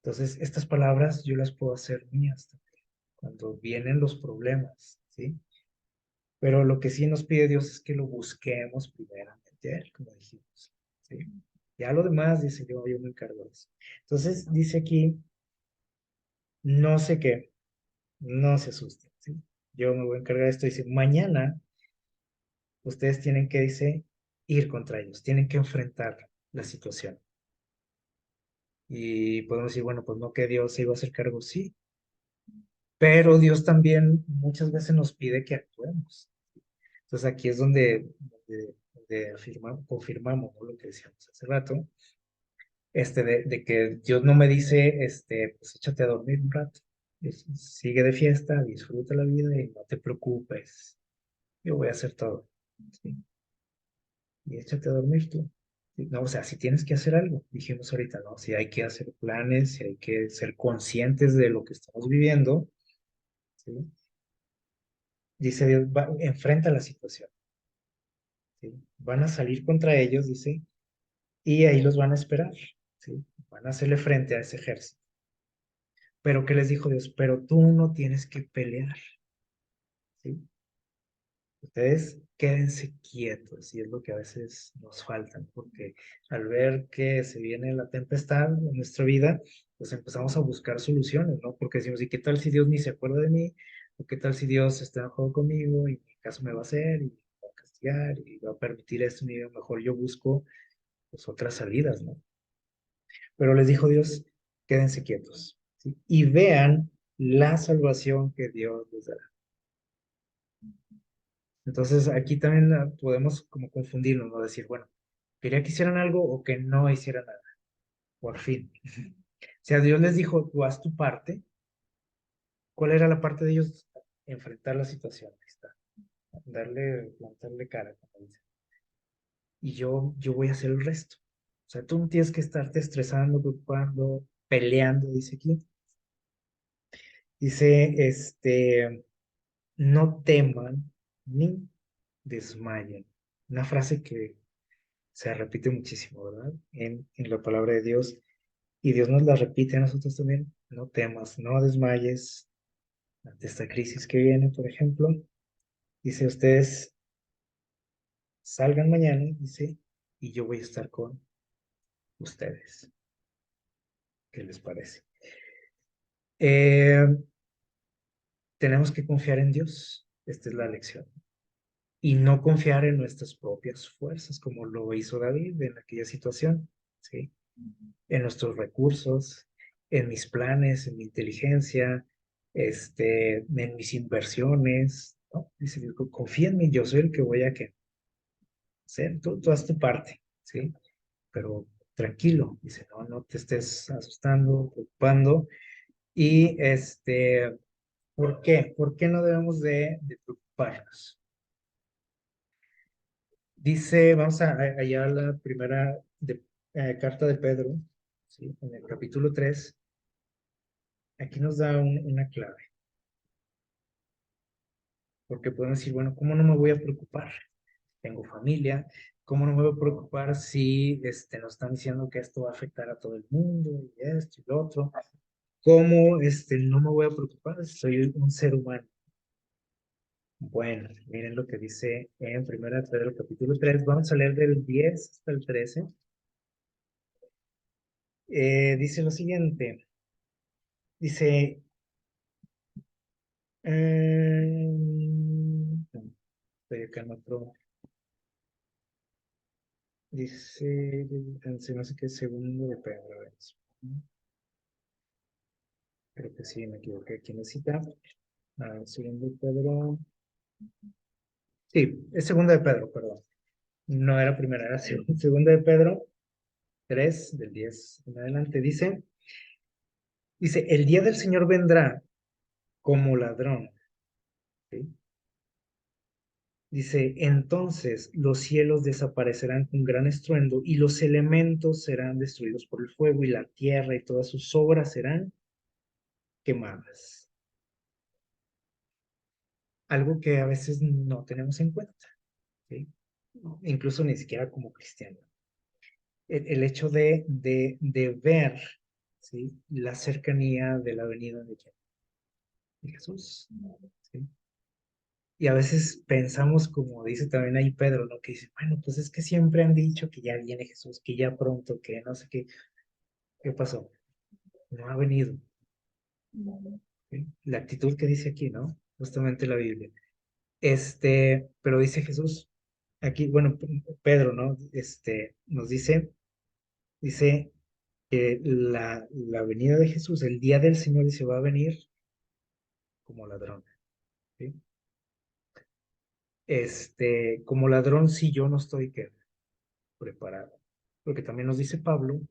Entonces, estas palabras yo las puedo hacer mías también, cuando vienen los problemas, ¿sí? Pero lo que sí nos pide Dios es que lo busquemos primeramente a Él, como dijimos, ¿sí? Ya lo demás, dice yo me encargo de eso. Entonces, dice aquí, no sé qué, no se asusten, ¿sí? Yo me voy a encargar de esto. Dice, mañana ustedes tienen que, dice, ir contra ellos, tienen que enfrentar la situación. Y podemos decir, bueno, pues no que Dios se iba a hacer cargo, sí, pero Dios también muchas veces nos pide que actuemos. Entonces aquí es donde confirmamos, ¿no? Lo que decíamos hace rato, de que Dios no me dice, pues échate a dormir un rato, sigue de fiesta, disfruta la vida y no te preocupes, yo voy a hacer todo, ¿sí? Y échate a dormir tú. Sí, no, o sea, si tienes que hacer algo, dijimos ahorita, ¿no? Si hay que hacer planes, si hay que ser conscientes de lo que estamos viviendo, ¿sí? Dice Dios, enfrenta la situación, ¿sí? Van a salir contra ellos, dice, y ahí los van a esperar, ¿sí? Van a hacerle frente a ese ejército. Pero ¿qué les dijo Dios? Pero tú no tienes que pelear, ¿sí? Ustedes quédense quietos, y es lo que a veces nos falta, porque al ver que se viene la tempestad en nuestra vida, pues empezamos a buscar soluciones, ¿no? Porque decimos, ¿y qué tal si Dios ni se acuerda de mí? ¿O qué tal si Dios está enojado conmigo y mi caso me va a hacer y me va a castigar y va a permitir esto? Y mejor yo busco pues otras salidas, ¿no? Pero les dijo Dios, quédense quietos, ¿sí? Y vean la salvación que Dios les dará. Entonces aquí también podemos como confundirnos, ¿no? Decir, bueno, quería que hicieran algo o que no hicieran nada, por fin. O sea, Dios les dijo, tú haz tu parte. ¿Cuál era la parte de ellos? Enfrentar la situación, ahí está. Plantarle cara, como dice. Y yo voy a hacer el resto. O sea, tú no tienes que estarte estresando, preocupando, peleando, dice aquí. Dice, no teman ni desmayen. Una frase que se repite muchísimo, ¿verdad? En la palabra de Dios. Y Dios nos la repite a nosotros también. No temas, no desmayes ante esta crisis que viene, por ejemplo. Dice, ustedes salgan mañana, dice, y yo voy a estar con ustedes. ¿Qué les parece? Eh, tenemos que confiar en Dios. Esta es la lección. Y no confiar en nuestras propias fuerzas, como lo hizo David en aquella situación, ¿sí? En nuestros recursos, en mis planes, en mi inteligencia, en mis inversiones, ¿no? Dice, confía en mí, yo soy el que voy a que hacer, tú haz tu parte, ¿sí? Pero tranquilo, dice, no te estés asustando, preocupando. Y ¿por qué? ¿Por qué no debemos de preocuparnos? Dice, vamos allá a la primera carta de Pedro, ¿sí? En el capítulo 3 aquí nos da una clave, porque podemos decir, bueno, ¿cómo no me voy a preocupar? Tengo familia, ¿cómo no me voy a preocupar si nos están diciendo que esto va a afectar a todo el mundo y esto y lo otro? ¿Cómo no me voy a preocupar? Soy un ser humano. Bueno, miren lo que dice en Primera de Pedro capítulo 3. Vamos a leer del 10 hasta el 13. Dice lo siguiente. Dice, estoy acá en otro. Dice, se me hace que es segundo de Pedro. A ver, creo que sí, me equivoqué aquí en la cita. Segundo de Pedro. Sí, es segunda de Pedro, perdón. No era primera, era segunda de Pedro 3, del 10 en adelante. Dice, el día del Señor vendrá como ladrón. ¿Sí? Dice, entonces los cielos desaparecerán con gran estruendo y los elementos serán destruidos por el fuego y la tierra y todas sus obras serán quemadas. Algo que a veces no tenemos en cuenta, ¿sí? Incluso ni siquiera como cristiano. El hecho de ver, ¿sí? La cercanía de la venida de Jesús, ¿sí? Y a veces pensamos, como dice también ahí Pedro, ¿no? Que dice, bueno, pues es que siempre han dicho que ya viene Jesús, que ya pronto, que no sé qué. ¿Qué pasó? No ha venido. ¿Sí? La actitud que dice aquí, ¿no? Justamente la Biblia. Pero dice Jesús, aquí, bueno, Pedro, ¿no? Nos dice, que la venida de Jesús, el día del Señor, dice, va a venir como ladrón, ¿sí? Como ladrón, si yo no estoy ¿qué? Preparado. Porque también nos dice Pablo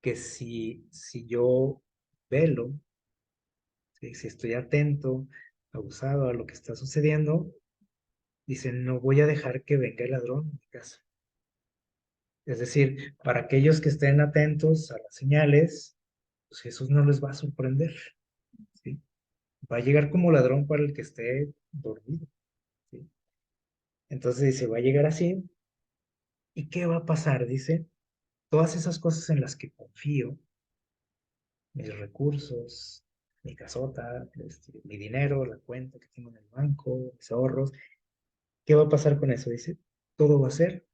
que si yo velo, ¿sí? Si estoy atento, abusado a lo que está sucediendo, dice, no voy a dejar que venga el ladrón a mi casa. Es decir, para aquellos que estén atentos a las señales, pues Jesús no les va a sorprender, ¿sí? Va a llegar como ladrón para el que esté dormido, ¿sí? Entonces dice, va a llegar así. ¿Y qué va a pasar? Dice, todas esas cosas en las que confío, mis recursos, mi casota, mi dinero, la cuenta que tengo en el banco, mis ahorros, ¿qué va a pasar con eso? Dice, todo va a ser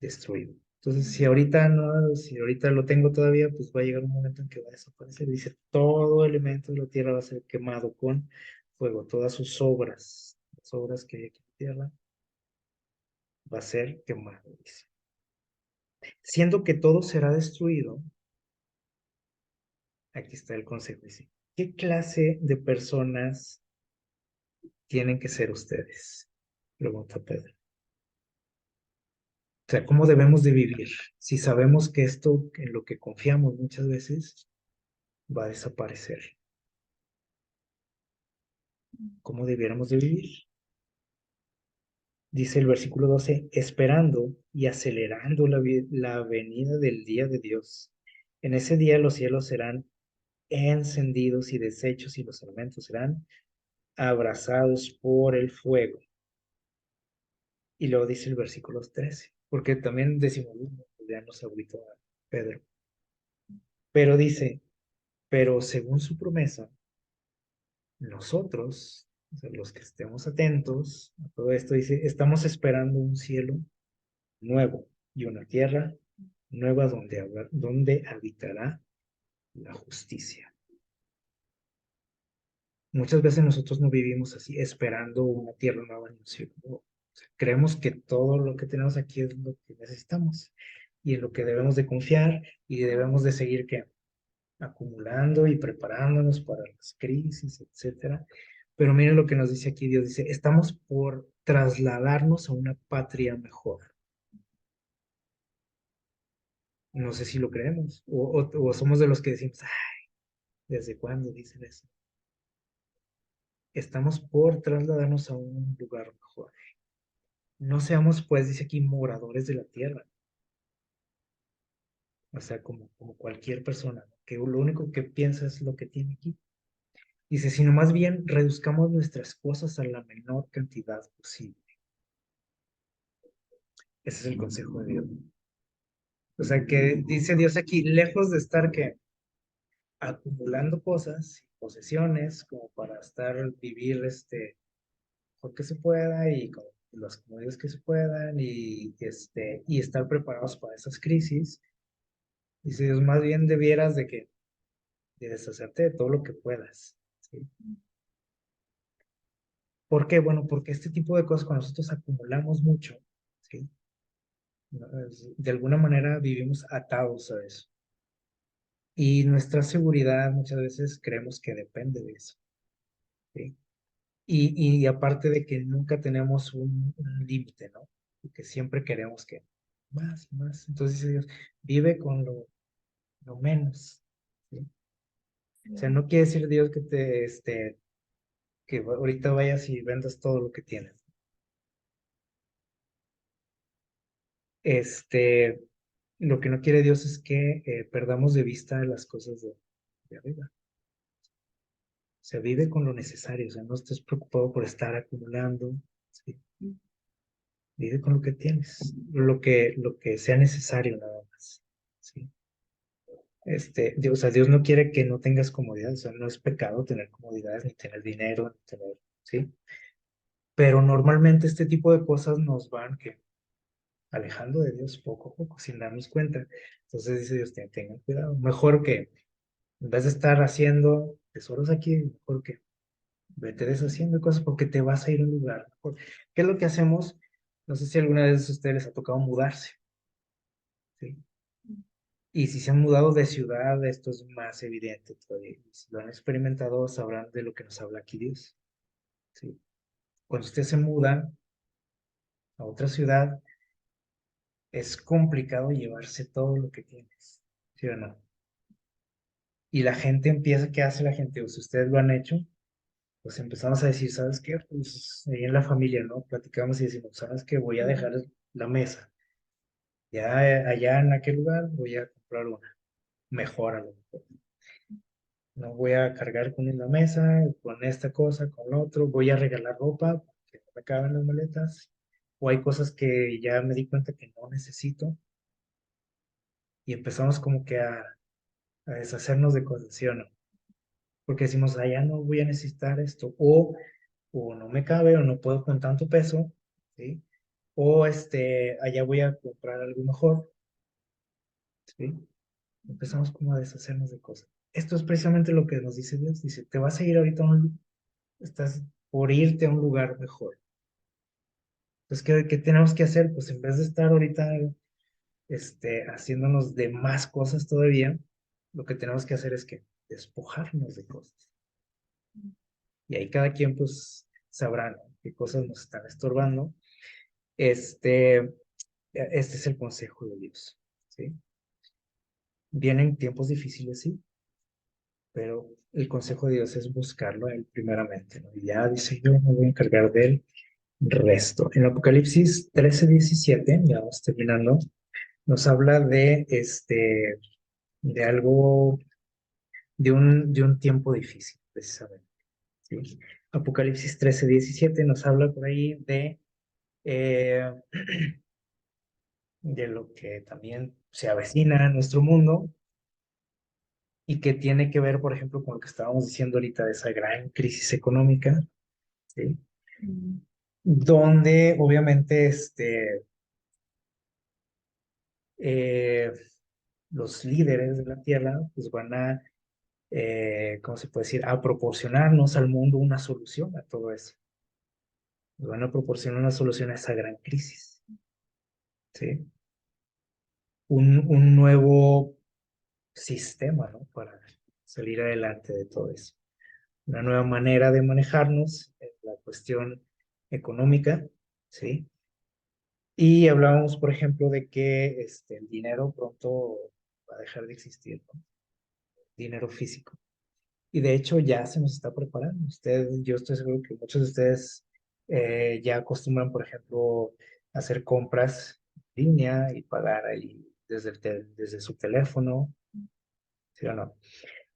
destruido. Entonces, si ahorita no, si ahorita lo tengo todavía, pues va a llegar un momento en que va a desaparecer. Dice, todo elemento de la tierra va a ser quemado con fuego, todas sus obras, las obras que hay aquí en la tierra, va a ser quemado, dice. Siendo que todo será destruido, aquí está el consejo, dice, ¿qué clase de personas tienen que ser ustedes? Pregunta Pedro. O sea, ¿cómo debemos de vivir si sabemos que esto en lo que confiamos muchas veces va a desaparecer? ¿Cómo debiéramos de vivir? Dice el versículo 12, esperando y acelerando la venida del día de Dios. En ese día los cielos serán encendidos y deshechos y los elementos serán abrazados por el fuego. Y luego dice el versículo 13, porque también decimos, ya nos agüitó a Pedro, pero dice, pero según su promesa, nosotros, o sea, los que estemos atentos a todo esto, dice, estamos esperando un cielo nuevo y una tierra nueva donde habitará la justicia. Muchas veces nosotros no vivimos así, esperando una tierra nueva en un cielo nuevo. O sea, creemos que todo lo que tenemos aquí es lo que necesitamos y en lo que debemos de confiar y debemos de seguir que acumulando y preparándonos para las crisis, etcétera. Pero miren lo que nos dice aquí Dios, dice, estamos por trasladarnos a una patria mejor. No sé si lo creemos o somos de los que decimos, "Ay, ¿desde cuándo dicen eso?". Estamos por trasladarnos a un lugar mejor. No seamos, pues, dice aquí, moradores de la tierra. O sea, como cualquier persona, ¿no? Que lo único que piensa es lo que tiene aquí. Dice, sino más bien reduzcamos nuestras cosas a la menor cantidad posible. Ese es el consejo de Dios. O sea, que dice Dios aquí, lejos de estar que acumulando cosas, posesiones, como para vivir mejor que se pueda y con las comodidades que se puedan y estar preparados para esas crisis. Dice Dios, más bien debieras de deshacerte de todo lo que puedas, ¿sí? ¿Por qué? Bueno, porque este tipo de cosas cuando nosotros acumulamos mucho, ¿sí? De alguna manera vivimos atados a eso. Y nuestra seguridad muchas veces creemos que depende de eso, ¿sí? Y aparte de que nunca tenemos un límite, ¿no? Porque siempre queremos que más y más. Entonces dice Dios, vive con lo menos, ¿sí? O sea, no quiere decir Dios que ahorita vayas y vendas todo lo que tienes. Este, lo que no quiere Dios es que perdamos de vista las cosas de arriba. O sea, vive con lo necesario, o sea, no estés preocupado por estar acumulando, ¿sí? Vive con lo que tienes, lo que sea necesario nada más, ¿sí? Dios, o sea, Dios no quiere que no tengas comodidad, o sea, no es pecado tener comodidades, ni tener dinero, ni tener, ¿sí? Pero normalmente este tipo de cosas nos van que alejando de Dios poco a poco, sin darnos cuenta. Entonces dice Dios, tengan cuidado, mejor que en vez de estar haciendo tesoros aquí, mejor que vete deshaciendo cosas porque te vas a ir a un lugar mejor. ¿Qué es lo que hacemos? No sé si alguna vez a ustedes les ha tocado mudarse, ¿sí? Y si se han mudado de ciudad, esto es más evidente todavía. Si lo han experimentado, sabrán de lo que nos habla aquí Dios. ¿Sí? Cuando usted se muda a otra ciudad, es complicado llevarse todo lo que tienes, ¿sí o no? Y la gente empieza, ¿qué hace la gente? O si ustedes lo han hecho, pues empezamos a decir, ¿sabes qué? Pues ahí en la familia, ¿no? Platicamos y decimos, ¿sabes qué? Voy a dejar la mesa. Ya allá en aquel lugar voy a comprar una, mejor a lo mejor. No voy a cargar con la mesa, con esta cosa, con lo otro. Voy a regalar ropa, que no me caben las maletas. O hay cosas que ya me di cuenta que no necesito. Y empezamos como que a deshacernos de cosas, ¿sí o no? Porque decimos, allá no voy a necesitar esto. O no me cabe, o no puedo con tanto peso, ¿sí? O allá voy a comprar algo mejor, ¿sí? Empezamos como a deshacernos de cosas. Esto es precisamente lo que nos dice Dios. Dice, te vas a ir ahorita estás por irte a un lugar mejor. Entonces, ¿qué tenemos que hacer? Pues en vez de estar ahorita haciéndonos de más cosas todavía, lo que tenemos que hacer es que despojarnos de cosas. Y ahí cada quien pues sabrá, ¿no?, qué cosas nos están estorbando. Este es el consejo de Dios, ¿sí? Vienen tiempos difíciles, sí, pero el consejo de Dios es buscarlo a Él primeramente, ¿no? Y ya dice, yo me voy a encargar del resto. En Apocalipsis 13:17, ya vamos terminando, nos habla de algo, de un tiempo difícil, precisamente, ¿sí? Apocalipsis 13:17 nos habla por ahí eh, de lo que también se avecina en nuestro mundo y que tiene que ver, por ejemplo, con lo que estábamos diciendo ahorita de esa gran crisis económica, ¿sí? Donde obviamente eh, los líderes de la tierra pues van a, ¿cómo se puede decir?, a proporcionarnos al mundo una solución a todo eso. Nos van a proporcionar una solución a esa gran crisis, ¿sí? Un nuevo sistema, ¿no?, para salir adelante de todo eso. Una nueva manera de manejarnos en la cuestión económica, ¿sí? Y hablábamos, por ejemplo, de que el dinero pronto va a dejar de existir, ¿no? Dinero físico. Y de hecho ya se nos está preparando. Yo estoy seguro que muchos de ustedes ya acostumbran, por ejemplo, a hacer compras en línea y pagar ahí desde su teléfono, ¿sí o no?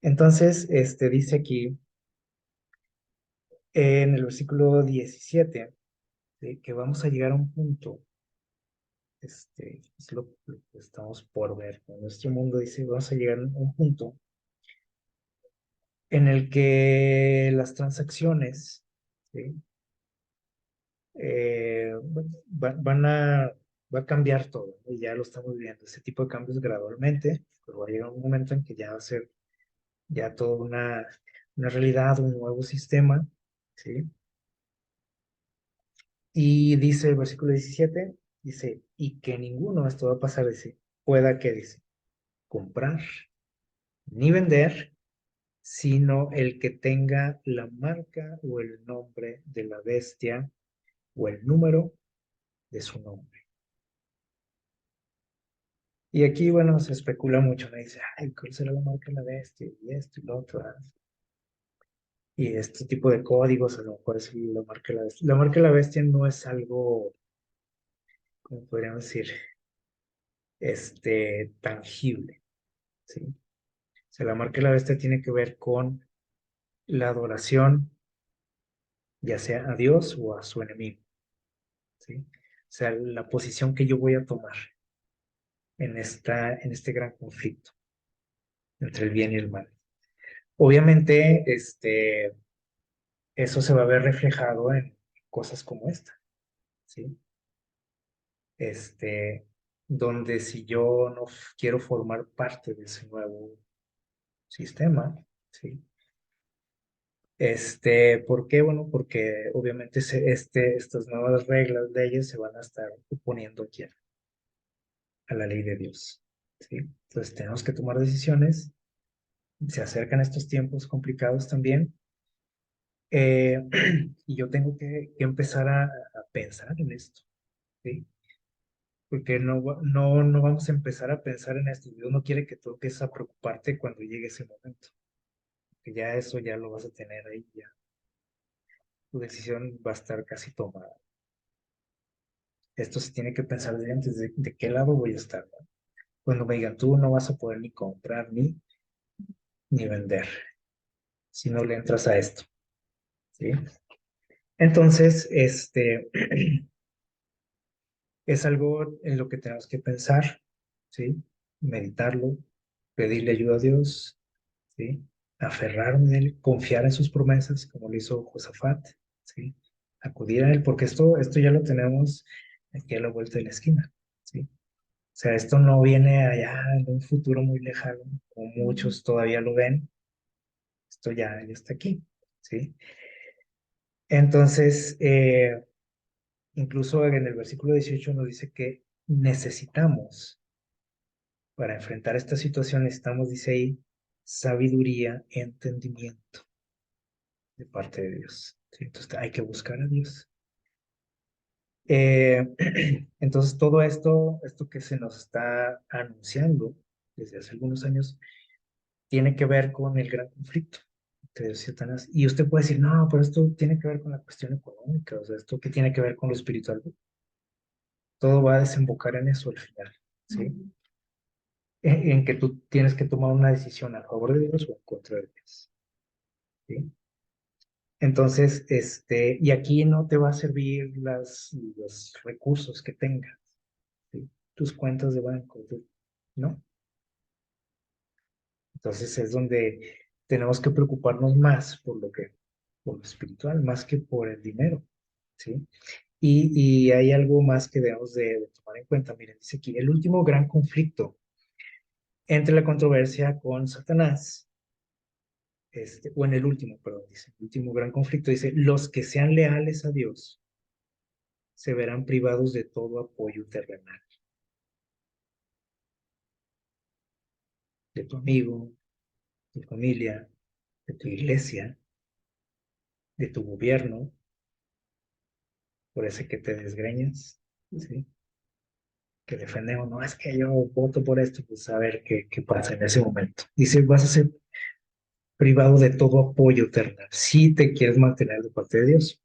Entonces, dice aquí en el versículo 17, ¿sí?, que vamos a llegar a un punto, es lo que estamos por ver. En nuestro mundo dice, vamos a llegar a un punto en el que las transacciones, ¿sí?, va a cambiar todo, ¿no? Y ya lo estamos viendo, ese tipo de cambios gradualmente, pero va a llegar un momento en que ya va a ser ya toda una realidad, un nuevo sistema, ¿sí? Y dice el versículo 17, dice, y que ninguno, esto va a pasar, dice, pueda, que dice, comprar ni vender, sino el que tenga la marca o el nombre de la bestia o el número de su nombre. Y aquí, bueno, se especula mucho, me dice, ay, ¿cuál será la marca de la bestia? Y esto y lo otro, ¿verdad? Y este tipo de códigos, a lo mejor es la marca de la bestia. La marca de la bestia no es algo, como podríamos decir, tangible, ¿sí? O sea, la marca de la bestia tiene que ver con la adoración, ya sea a Dios o a su enemigo, ¿sí? O sea, la posición que yo voy a tomar en este gran conflicto entre el bien y el mal. Obviamente, eso se va a ver reflejado en cosas como esta, ¿sí? Este, donde si yo no quiero formar parte de ese nuevo sistema, ¿sí? ¿Por qué? Bueno, porque obviamente estas nuevas reglas, leyes se van a estar oponiendo aquí a la ley de Dios. ¿sí? Entonces tenemos que tomar decisiones. Se acercan estos tiempos complicados también. eh, y yo tengo que empezar a pensar en esto, ¿sí? Porque no vamos a empezar a pensar en esto. Dios no quiere que tú empieces a preocuparte cuando llegue ese momento, que ya eso ya lo vas a tener ahí, ya tu decisión va a estar casi tomada. Esto se tiene que pensar desde antes de qué lado voy a estar, ¿no? Cuando me digan, tú no vas a poder ni comprar ni vender si no le entras a esto, ¿sí? Entonces, es algo en lo que tenemos que pensar, ¿sí? Meditarlo, pedirle ayuda a Dios, ¿sí? Aferrarme a Él, confiar en sus promesas, como lo hizo Josafat, ¿sí? Acudir a Él, porque esto ya lo tenemos aquí a la vuelta de la esquina, ¿sí? O sea, esto no viene allá en un futuro muy lejano, como muchos todavía lo ven, esto ya está aquí, ¿sí? Entonces, incluso en el versículo 18 nos dice que necesitamos, para enfrentar esta situación, necesitamos, dice ahí, sabiduría, entendimiento de parte de Dios, ¿sí? Entonces hay que buscar a Dios. Eh, entonces todo esto que se nos está anunciando desde hace algunos años, tiene que ver con el gran conflicto entre Dios y Satanás. Y usted puede decir, no, pero esto tiene que ver con la cuestión económica, o sea, esto que tiene que ver con lo espiritual. Todo va a desembocar en eso al final, ¿sí? En que tú tienes que tomar una decisión a favor de Dios o en contra de Dios, ¿sí? Entonces, y aquí no te va a servir los recursos que tengas, ¿sí? Tus cuentas de banco, ¿no? Entonces es donde tenemos que preocuparnos más por lo espiritual, más que por el dinero, ¿sí? Y hay algo más que debemos de tomar en cuenta. Miren, dice aquí, el último gran conflicto entre la controversia con Satanás, o en el último, perdón, dice, el último gran conflicto, dice, los que sean leales a Dios se verán privados de todo apoyo terrenal, de tu amigo, de tu familia, de tu iglesia, de tu gobierno, por ese que te desgreñas, ¿sí? Que defendemos, no es que yo voto por esto, pues a ver qué pasa en ese momento. Dice, vas a ser privado de todo apoyo terrenal, si te quieres mantener de parte de Dios.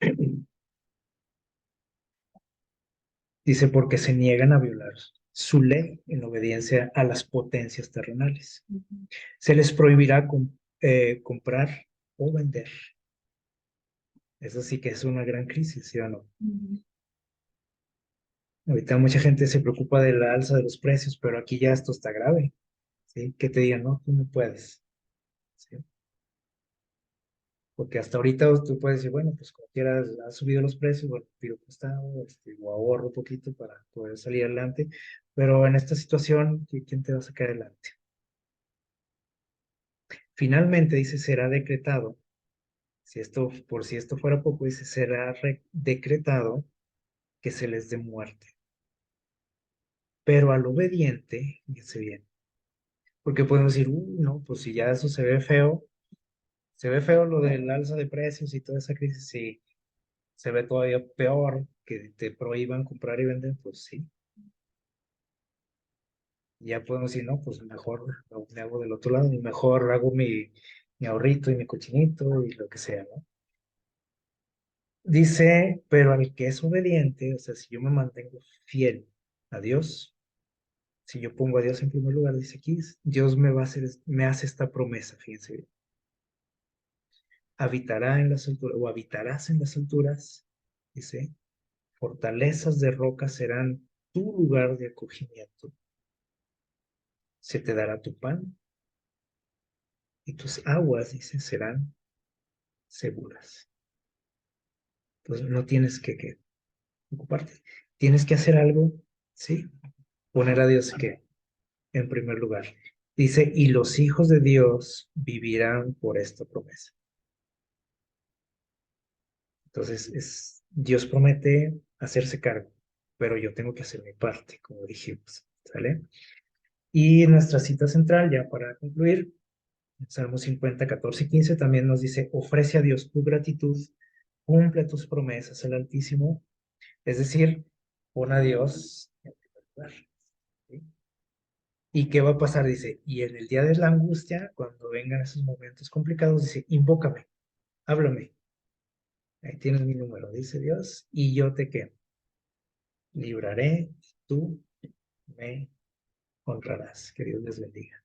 Dice, porque se niegan a violar su ley en obediencia a las potencias terrenales. Se les prohibirá comprar o vender. Eso sí que es una gran crisis, ¿sí o no? Ahorita mucha gente se preocupa de la alza de los precios, pero aquí ya esto está grave, ¿sí? Que te digan, no, tú no puedes, ¿sí? Porque hasta ahorita tú puedes decir, bueno, pues como quieras, ha subido los precios, bueno, pido prestado, o ahorro un poquito para poder salir adelante, pero en esta situación, ¿quién te va a sacar adelante? Finalmente, dice, será decretado, si esto fuera poco, dice, será decretado que se les dé muerte, pero al obediente, fíjense bien, porque podemos decir, no, pues si ya eso se ve feo lo del alza de precios y toda esa crisis, sí, se ve todavía peor que te prohíban comprar y vender, pues sí. Ya podemos decir, no, pues mejor me hago del otro lado y mejor hago mi ahorrito y mi cochinito y lo que sea, ¿no? Dice, pero al que es obediente, o sea, si yo me mantengo fiel a Dios, si yo pongo a Dios en primer lugar, dice aquí, Dios me va a hacer, me hace esta promesa, fíjense bien. Habitará en las alturas, o habitarás en las alturas, dice, fortalezas de roca serán tu lugar de acogimiento. Se te dará tu pan y tus aguas, dice, serán seguras. Pues no tienes que ocuparte. Tienes que hacer algo, ¿sí? Poner a Dios que en primer lugar. Dice, y los hijos de Dios vivirán por esta promesa. Entonces, Dios promete hacerse cargo, pero yo tengo que hacer mi parte, como dijimos, ¿sale? Y nuestra cita central, ya para concluir, Salmo 50, 14 y 15 también nos dice, ofrece a Dios tu gratitud, cumple tus promesas el Altísimo, es decir, pon a Dios en primer lugar. ¿Sí? ¿Y qué va a pasar? Dice, y en el día de la angustia, cuando vengan esos momentos complicados, dice, invócame, háblame, ahí tienes mi número, dice Dios, y yo te qué, libraré, tú me honrarás. Que Dios les bendiga.